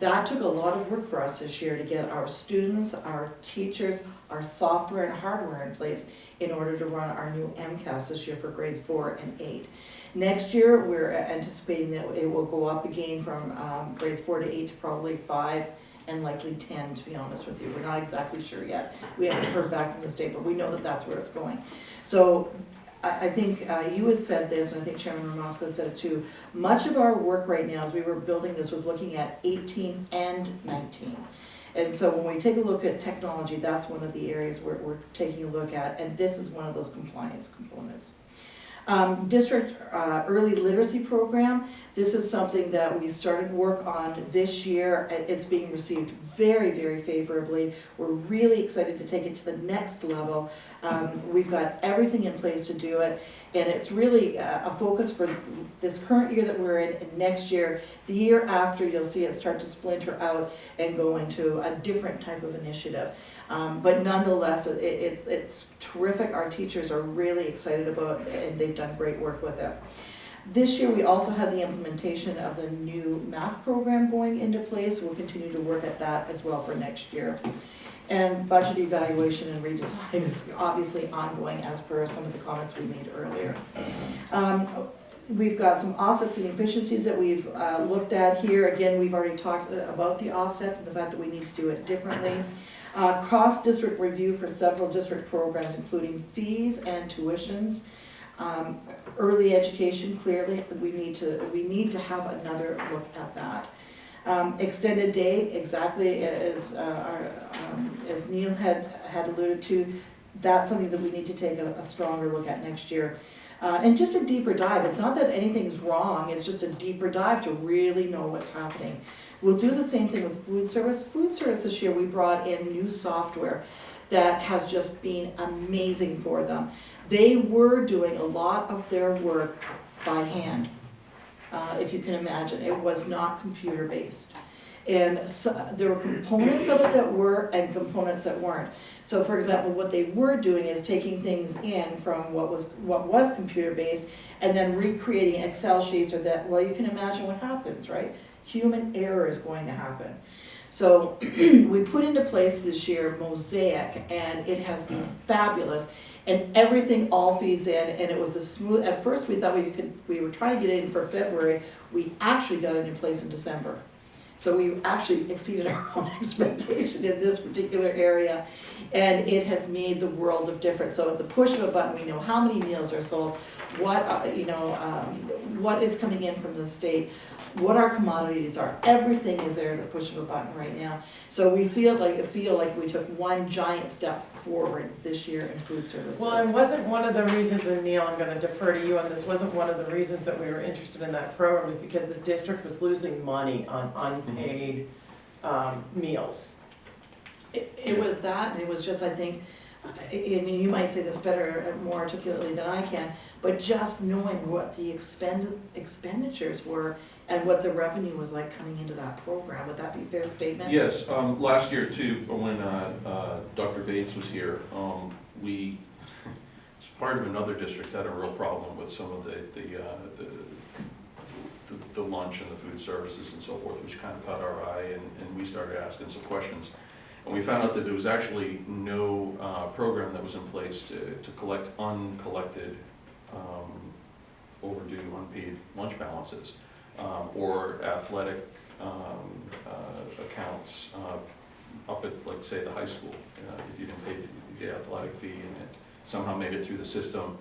That took a lot of work for us this year to get our students, our teachers, our software and hardware in place in order to run our new MCAS this year for grades 4 and 8. Next year, we're anticipating that it will go up again from grades 4 to 8 to probably 5 and likely 10, to be honest with you. We're not exactly sure yet. We haven't heard back from the state, but we know that that's where it's going. So I think you had said this, and I think Chairman Ramoska had said it too. Much of our work right now as we were building this was looking at 18 and 19. And so when we take a look at technology, that's one of the areas we're taking a look at, and this is one of those compliance components. District early literacy program. This is something that we started work on this year. It's being received very, very favorably. We're really excited to take it to the next level. We've got everything in place to do it, and it's really a focus for this current year that we're in, and next year. The year after, you'll see it start to splinter out and go into a different type of initiative. But nonetheless, it's terrific. Our teachers are really excited about it, and they've done great work with it. This year, we also had the implementation of the new math program going into place. We'll continue to work at that as well for next year. And budget evaluation and redesign is obviously ongoing as per some of the comments we made earlier. We've got some offsets and efficiencies that we've looked at here. Again, we've already talked about the offsets and the fact that we need to do it differently. Cross-district review for several district programs, including fees and tuitions. Early education, clearly, we need to have another look at that. Extended day, exactly as Neil had alluded to, that's something that we need to take a stronger look at next year. And just a deeper dive. It's not that anything's wrong, it's just a deeper dive to really know what's happening. We'll do the same thing with food service. Food service this year, we brought in new software that has just been amazing for them. They were doing a lot of their work by hand, if you can imagine. It was not computer-based. And so, there were components of it that were and components that weren't. So for example, what they were doing is taking things in from what was computer-based and then recreating Excel sheets or that, well, you can imagine what happens, right? Human error is going to happen. So we put into place this year Mosaic, and it has been fabulous. And everything all feeds in, and it was a smooth. At first, we thought we were trying to get it in for February. We actually got it in place in December. So we actually exceeded our own expectation in this particular area, and it has made the world of difference. So at the push of a button, we know how many meals are sold, what is coming in from the state, what our commodities are. Everything is there at the push of a button right now. So we feel like we took one giant step forward this year in food services. Well, and wasn't one of the reasons, and Neil, I'm going to defer to you on this, wasn't one of the reasons that we were interested in that program was because the district was losing money on unpaid meals. It was that, and it was just, I think, and you might say this better, more articulately than I can, but just knowing what the expenditures were and what the revenue was like coming into that program. Would that be a fair statement? Yes, last year too, when Dr. Bates was here, we, as part of another district, had a real problem with some of the lunch and the food services and so forth, which kind of caught our eye, and we started asking some questions. And we found out that there was actually no program that was in place to collect uncollected, overdue, unpaid lunch balances, or athletic accounts up at, like, say, the high school. If you didn't pay the athletic fee and it somehow made it through the system,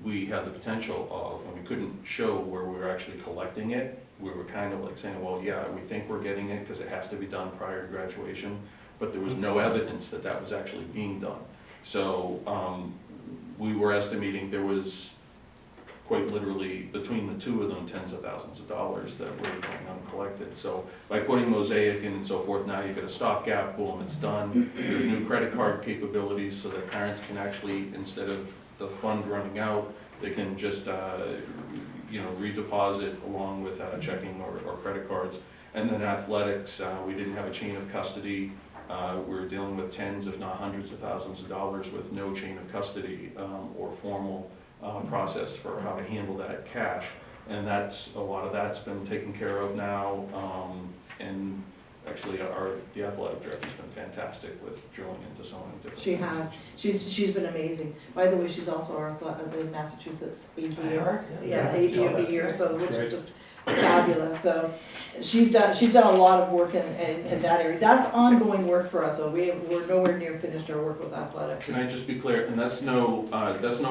we had the potential of, when we couldn't show where we were actually collecting it, we were kind of like saying, well, yeah, we think we're getting it because it has to be done prior to graduation, but there was no evidence that that was actually being done. So we were estimating there was quite literally, between the two of them, tens of thousands of dollars that were going uncollected. So by putting Mosaic in and so forth, now you get a stopgap, boom, it's done. There's new credit card capabilities so that parents can actually, instead of the fund running out, they can just redeposit along with checking or credit cards. And then athletics, we didn't have a chain of custody. We were dealing with tens, if not hundreds of thousands of dollars with no chain of custody or formal process for how to handle that cash. And a lot of that's been taken care of now. And actually, the athletic director's been fantastic with drilling into so many different She things. has. She's been amazing. By the way, she's also our the Massachusetts AD. IR? Yeah, AD of the year, so which Great. is just fabulous. So she's done a lot of work in that area. That's ongoing work for us. So we're nowhere near finished our work with athletics. Can I just be clear, and that's no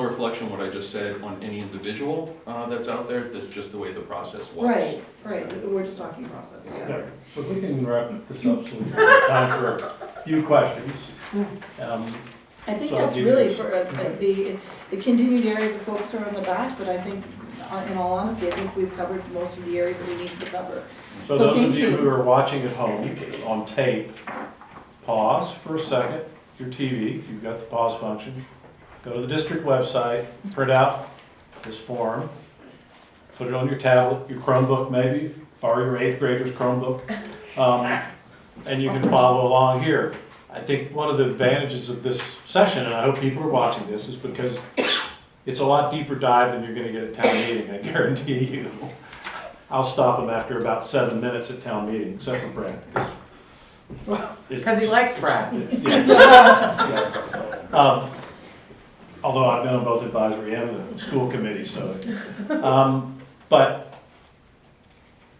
reflection what I just said on any individual that's out there, that's just the way the process was. Right. We're just talking process. Yeah. Yeah, so we can wrap this up so we have time for a few questions. I think So that's I'll give really you- for the continued areas of focus are on the back, but I think, in all honesty, I think we've covered most of the areas that we needed to cover. So So those thank of you you. who are watching at home on tape, pause for a second, your TV, if you've got the pause function, go to the district website, print out this form, put it on your tablet, your Chromebook maybe, or your 8th grader's Chromebook, and you can follow along here. I think one of the advantages of this session, and I hope people are watching this, is because it's a lot deeper dive than you're gonna get at town meeting, I guarantee you. I'll stop them after about 7 minutes at town meeting, except for Brad. Because he likes Brad. Although I've been on both advisory and the school committee, so. But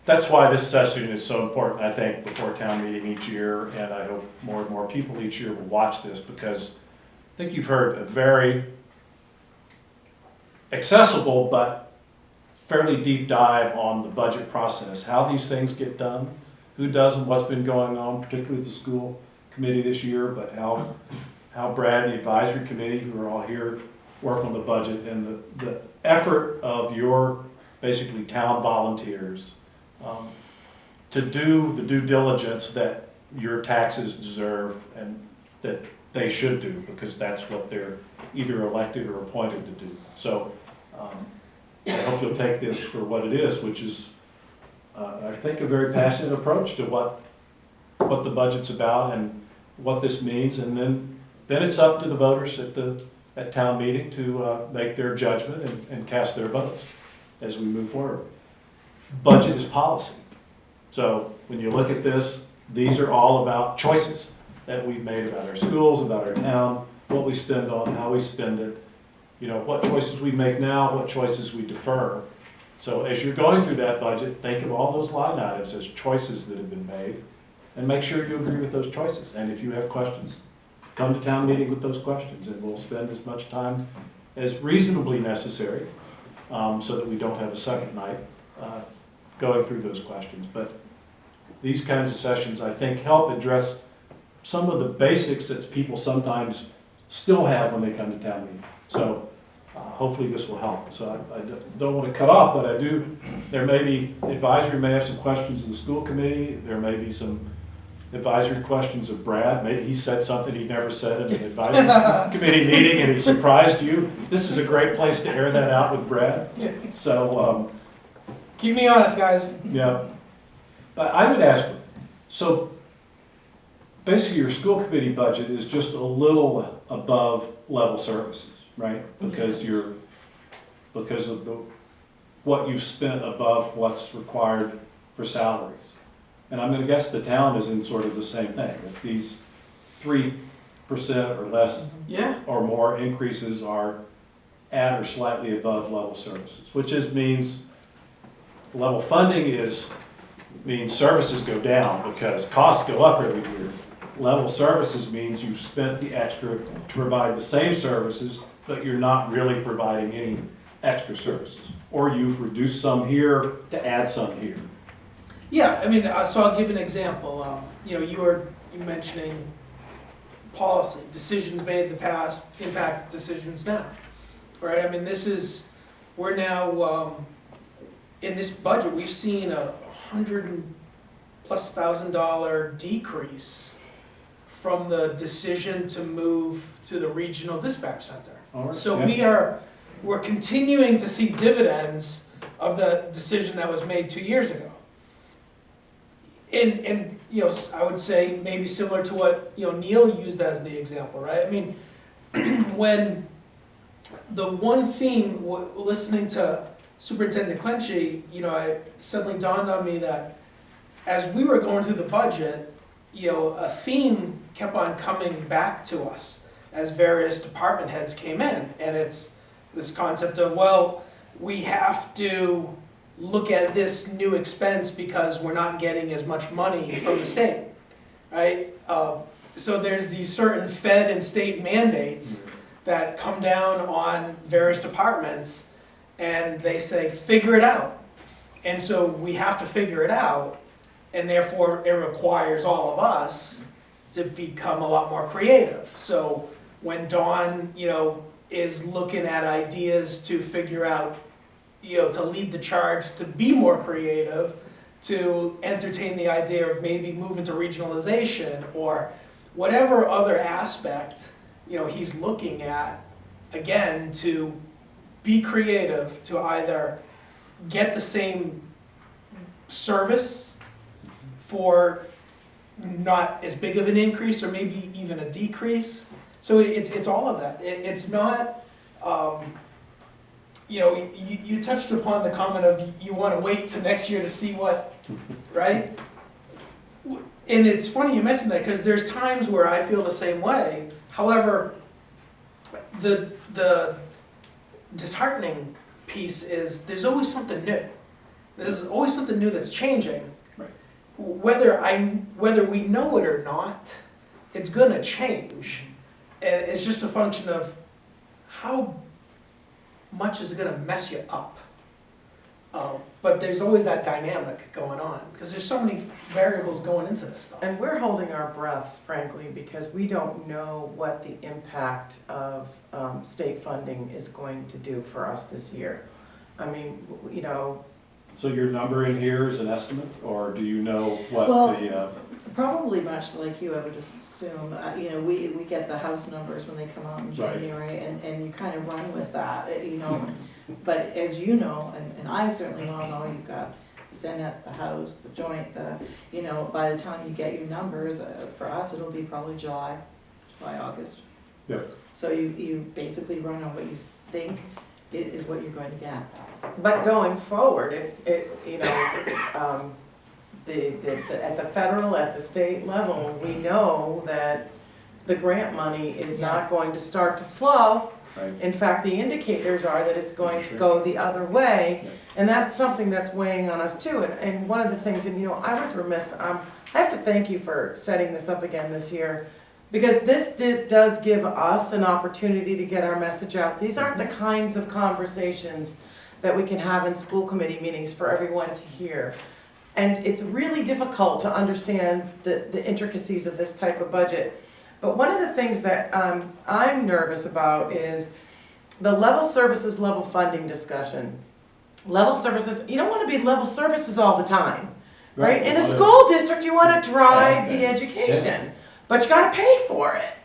that's why this session is so important, I think, before town meeting each year, and I hope more and more people each year will watch this, because I think you've heard a very accessible but fairly deep dive on the budget process, how these things get done, who does them, what's been going on, particularly with the school committee this year, but how Brad and the advisory committee, who are all here, work on the budget, and the effort of your basically town volunteers to do the due diligence that your taxes deserve and that they should do, because that's what they're either elected or appointed to do. So I hope you'll take this for what it is, which is, I think, a very passionate approach to what the budget's about and what this means, and then it's up to the voters at town meeting to make their judgment and cast their votes as we move forward. Budget is policy. So when you look at this, these are all about choices that we've made about our schools, about our town, what we spend on, how we spend it, what choices we make now, what choices we defer. So as you're going through that budget, think of all those line items as choices that have been made, and make sure you agree with those choices. And if you have questions, come to town meeting with those questions, and we'll spend as much time as reasonably necessary so that we don't have a second night going through those questions. But these kinds of sessions, I think, help address some of the basics that people sometimes still have when they come to town meeting. So hopefully this will help. So I don't want to cut off, but there may be, advisory may have some questions of the school committee. There may be some advisory questions of Brad. Maybe he said something he never said in an advisory committee meeting and he surprised you. This is a great place to air that out with Brad. So, Keep me honest, guys. yeah. I would ask, so basically your school committee budget is just a little above level services, right? Because of what you've spent above what's required for salaries. And I'm gonna guess the town is in sort of the same thing. If 3% or less Yeah. or more increases are at or slightly above level services, which means level funding means services go down because costs go up every year. Level services means you've spent the extra to provide the same services, but you're not really providing any extra services. Or you've reduced some here to add some here. Yeah, I mean, so I'll give an example. You know, you were mentioning policy, decisions made in the past impact decisions now, right? I mean, we're now, in this budget, we've seen a $100,000+ decrease from the decision to move to the regional dispatch center. All right, So yeah. we're continuing to see dividends of the decision that was made 2 years ago. And you know, I would say maybe similar to what, you know, Neil used as the example, right? I mean, when the one theme, listening to Superintendent Clenchey, you know, it suddenly dawned on me that as we were going through the budget, you know, a theme kept on coming back to us as various department heads came in. And it's this concept of, well, we have to look at this new expense because we're not getting as much money from the state, right? So there's these certain Fed and state mandates that come down on various departments and they say, figure it out. And so we have to figure it out, and therefore it requires all of us to become a lot more creative. So when Dawn, you know, is looking at ideas to figure out, you know, to lead the charge, to be more creative, to entertain the idea of maybe moving to regionalization or whatever other aspect, you know, he's looking at, again, to be creative, to either get the same service for not as big of an increase or maybe even a decrease. So it's all of that. It's not, you know, you touched upon the comment of you want to wait till next year to see what, right? And it's funny you mentioned that because there's times where I feel the same way. However, the disheartening piece is there's always something new. There's always something new that's changing. Right. Whether we know it or not, it's gonna change. And it's just a function of how much is it gonna mess you up. But there's always that dynamic going on, because there's so many variables going into this stuff. And we're holding our breaths, frankly, because we don't know what the impact of state funding is going to do for us this year. I mean, you know. So your number in here is an estimate, or do you know what Well, probably much like you, I would assume. You know, we get the house numbers when they come out in Right. January, and you kind of run with that, you know. But as you know, and I certainly all know, you've got the Senate, the House, the joint, you know, by the time you get your numbers, for us, it'll be probably July, August. Yep. So you basically run on what you think is what you're going to get. But going forward, you know, at the federal, at the state level, we know that the grant money is not going to start to flow. Right. In fact, the indicators are that it's going to go the other way, Yeah. and that's something that's weighing on us too. And one of the things, and you know, I was remiss, I have to thank you for setting this up again this year, because this does give us an opportunity to get our message out. These aren't the kinds of conversations that we can have in school committee meetings for everyone to hear. And it's really difficult to understand the intricacies of this type of budget. But one of the things that I'm nervous about is the level services, level funding discussion. Level services, you don't want to be level services all the time, right? In a school district, you want to drive the education, but you got to pay for it.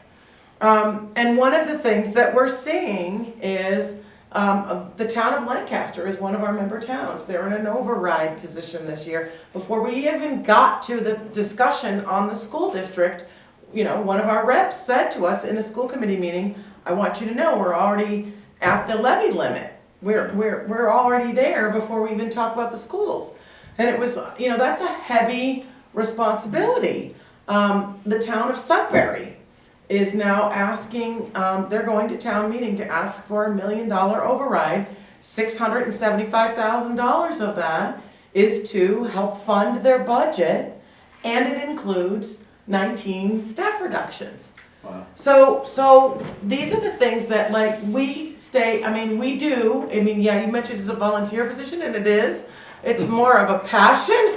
And one of the things that we're seeing is the town of Lancaster is one of our member towns. They're in an override position this year. Before we even got to the discussion on the school district, you know, one of our reps said to us in a school committee meeting, I want you to know we're already at the levy limit. We're already there before we even talk about the schools. And it was, you know, that's a heavy responsibility. The town of Sudbury is now asking, they're going to town meeting to ask for $1 million override. $675,000 of that is to help fund their budget, and it includes 19 staff reductions. Wow. So these are the things that, like, we stay, I mean, we do, I mean, yeah, you mentioned it's a volunteer position, and it is. It's more of a passion,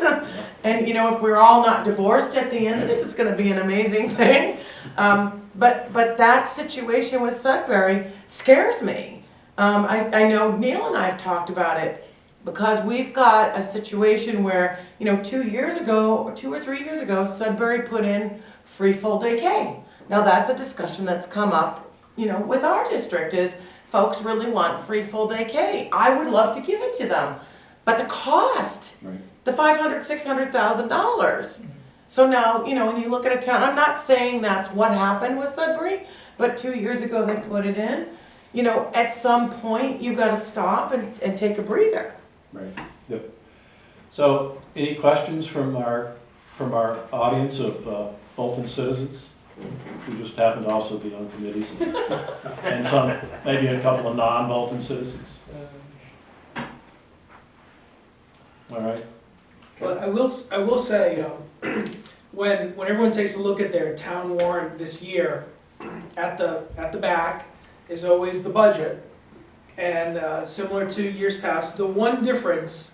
and you know, if we're all not divorced at the end of this, it's gonna be an amazing thing. But that situation with Sudbury scares me. I know Neil and I have talked about it, because we've got a situation where, you know, 2 years ago, or 2 or 3 years ago, Sudbury put in free full-day K. Now, that's a discussion that's come up, you know, with our district, is folks really want free full-day K. I would love to give it to them, but the cost, Right. the $500,000, $600,000. So now, you know, when you look at a town, I'm not saying that's what happened with Sudbury, but 2 years ago they put it in. You know, at some point, you've got to stop and take a breather. Right, yep. So, any questions from our audience of Bolton citizens, who just happen to also be on committees, and some, maybe a couple of non-Bolton citizens? All right. Well, I will say, when everyone takes a look at their town warrant this year, at the back is always the budget. And similar to years past, the one difference,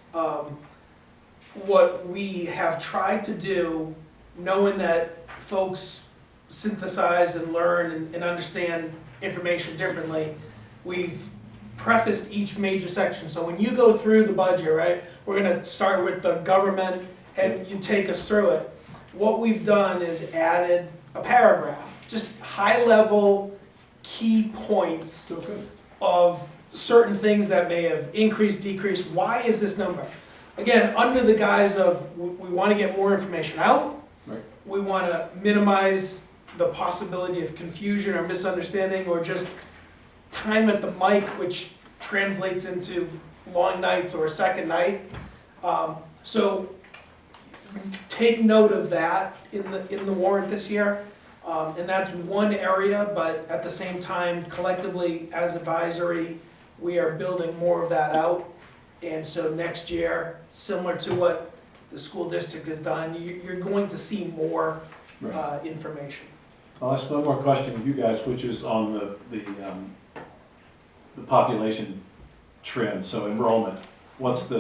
what we have tried to do, knowing that folks synthesize and learn and understand information differently, we've prefaced each major section. So when you go through the budget, right, we're gonna start with the government and you take us through it. What we've done is added a paragraph, just high-level key points of certain things that may have increased, decreased. Why is this number? Again, under the guise of we want to get more information out. Right. We want to minimize the possibility of confusion or misunderstanding, or just time at the mic, which translates into long nights or a second night. So take note of that in the warrant this year. And that's one area, but at the same time, collectively as advisory, we are building more of that out. And so next year, similar to what the school district has done, you're going to see more information. I'll ask one more question of you guys, which is on the population trend, so enrollment. What's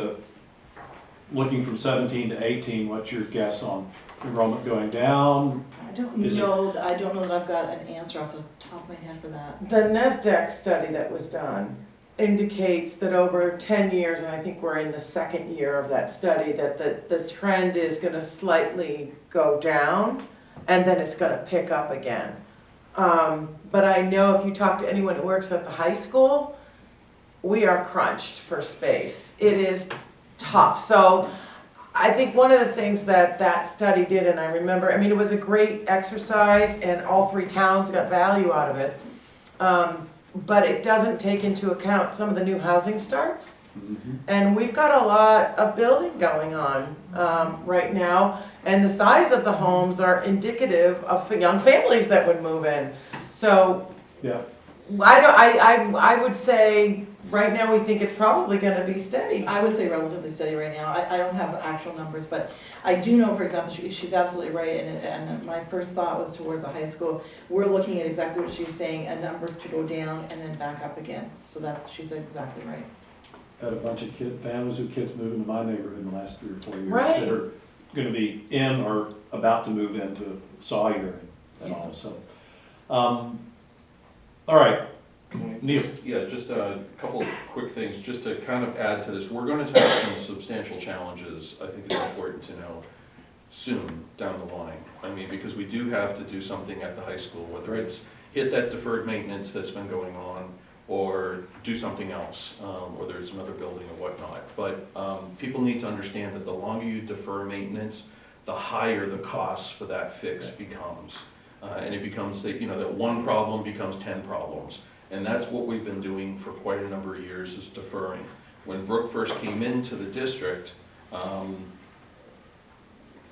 looking from 17 to 18, what's your guess on enrollment going down? I don't know that I've got an answer off the top of my head for that. The NASDAQ study that was done indicates that over 10 years, and I think we're in the second year of that study, that the trend is going to slightly go down, and then it's going to pick up again. But I know if you talk to anyone who works at the high school, we are crunched for space. It is tough. So I think one of the things that study did, and I remember, I mean, it was a great exercise, and all 3 towns got value out of it. But it doesn't take into account some of the new housing starts. Mm-hmm. And we've got a lot of building going on right now, and the size of the homes are indicative of young families that would move in. So Yeah. I would say right now we think it's probably going to be steady. I would say relatively steady right now. I don't have actual numbers, but I do know, for example, she's absolutely right, and my first thought was towards the high school. We're looking at exactly what she's saying, a number to go down and then back up again. So she's exactly right. Had a bunch of families with kids moving to my neighborhood in the last 3 or 4 years Right. that are going to be in or about to move into Sawyer and all. So, all right, Neil. Yeah, just a couple of quick things, just to kind of add to this. We're going to have some substantial challenges, I think it's important to know, soon down the line. I mean, because we do have to do something at the high school, whether it's hit that deferred maintenance that's been going on, or do something else, whether it's another building or whatnot. But people need to understand that the longer you defer maintenance, the higher the cost for that fix becomes. And it becomes that, you know, that one problem becomes 10 problems. And that's what we've been doing for quite a number of years, is deferring. When Brooke first came into the district, all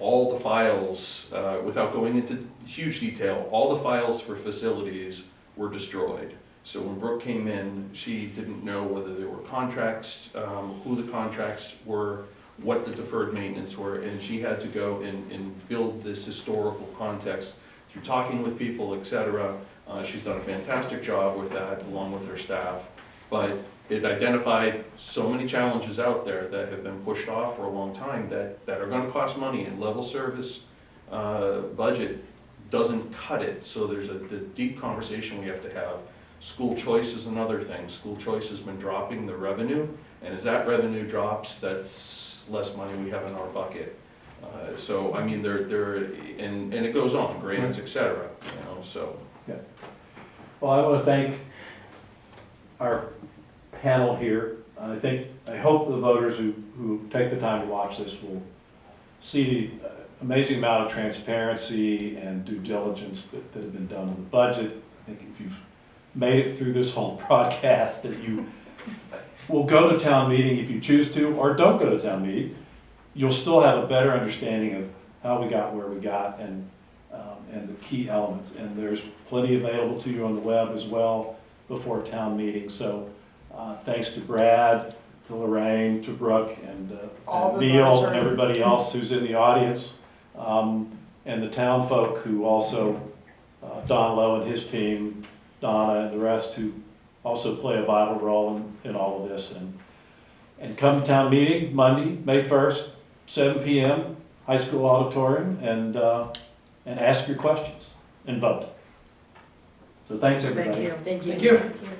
all the files, without going into huge detail, all the files for facilities were destroyed. So when Brooke came in, she didn't know whether there were contracts, who the contracts were, what the deferred maintenance were, and she had to go and build this historical context through talking with people, et cetera. She's done a fantastic job with that, along with her staff. But it identified so many challenges out there that have been pushed off for a long time that are gonna cost money, and level service budget doesn't cut it. So there's the deep conversation we have to have. School choice is another thing. School choice has been dropping the revenue, and as that revenue drops, that's less money we have in our bucket. So, I mean, and it goes on, grants, et cetera, you know, so. Well, I want to thank our panel here. I hope the voters who take the time to watch this will see the amazing amount of transparency and due diligence that have been done in the budget. I think if you've made it through this whole broadcast, that you will go to town meeting if you choose to, or don't go to town meeting. You'll still have a better understanding of how we got where we got, and the key elements. And there's plenty available to you on the web as well before town meeting. So thanks to Brad, to Lorraine, to Brooke, and Neil, and everybody else who's in the audience, and the town folk who also, Don Lowe and his team, Donna and the rest, who also play a vital role in all of this. And come to town meeting Monday, May 1st, 7 p.m., high school auditorium, and ask your questions and vote. So thanks, everybody. Thank you. Thank you. Thank you.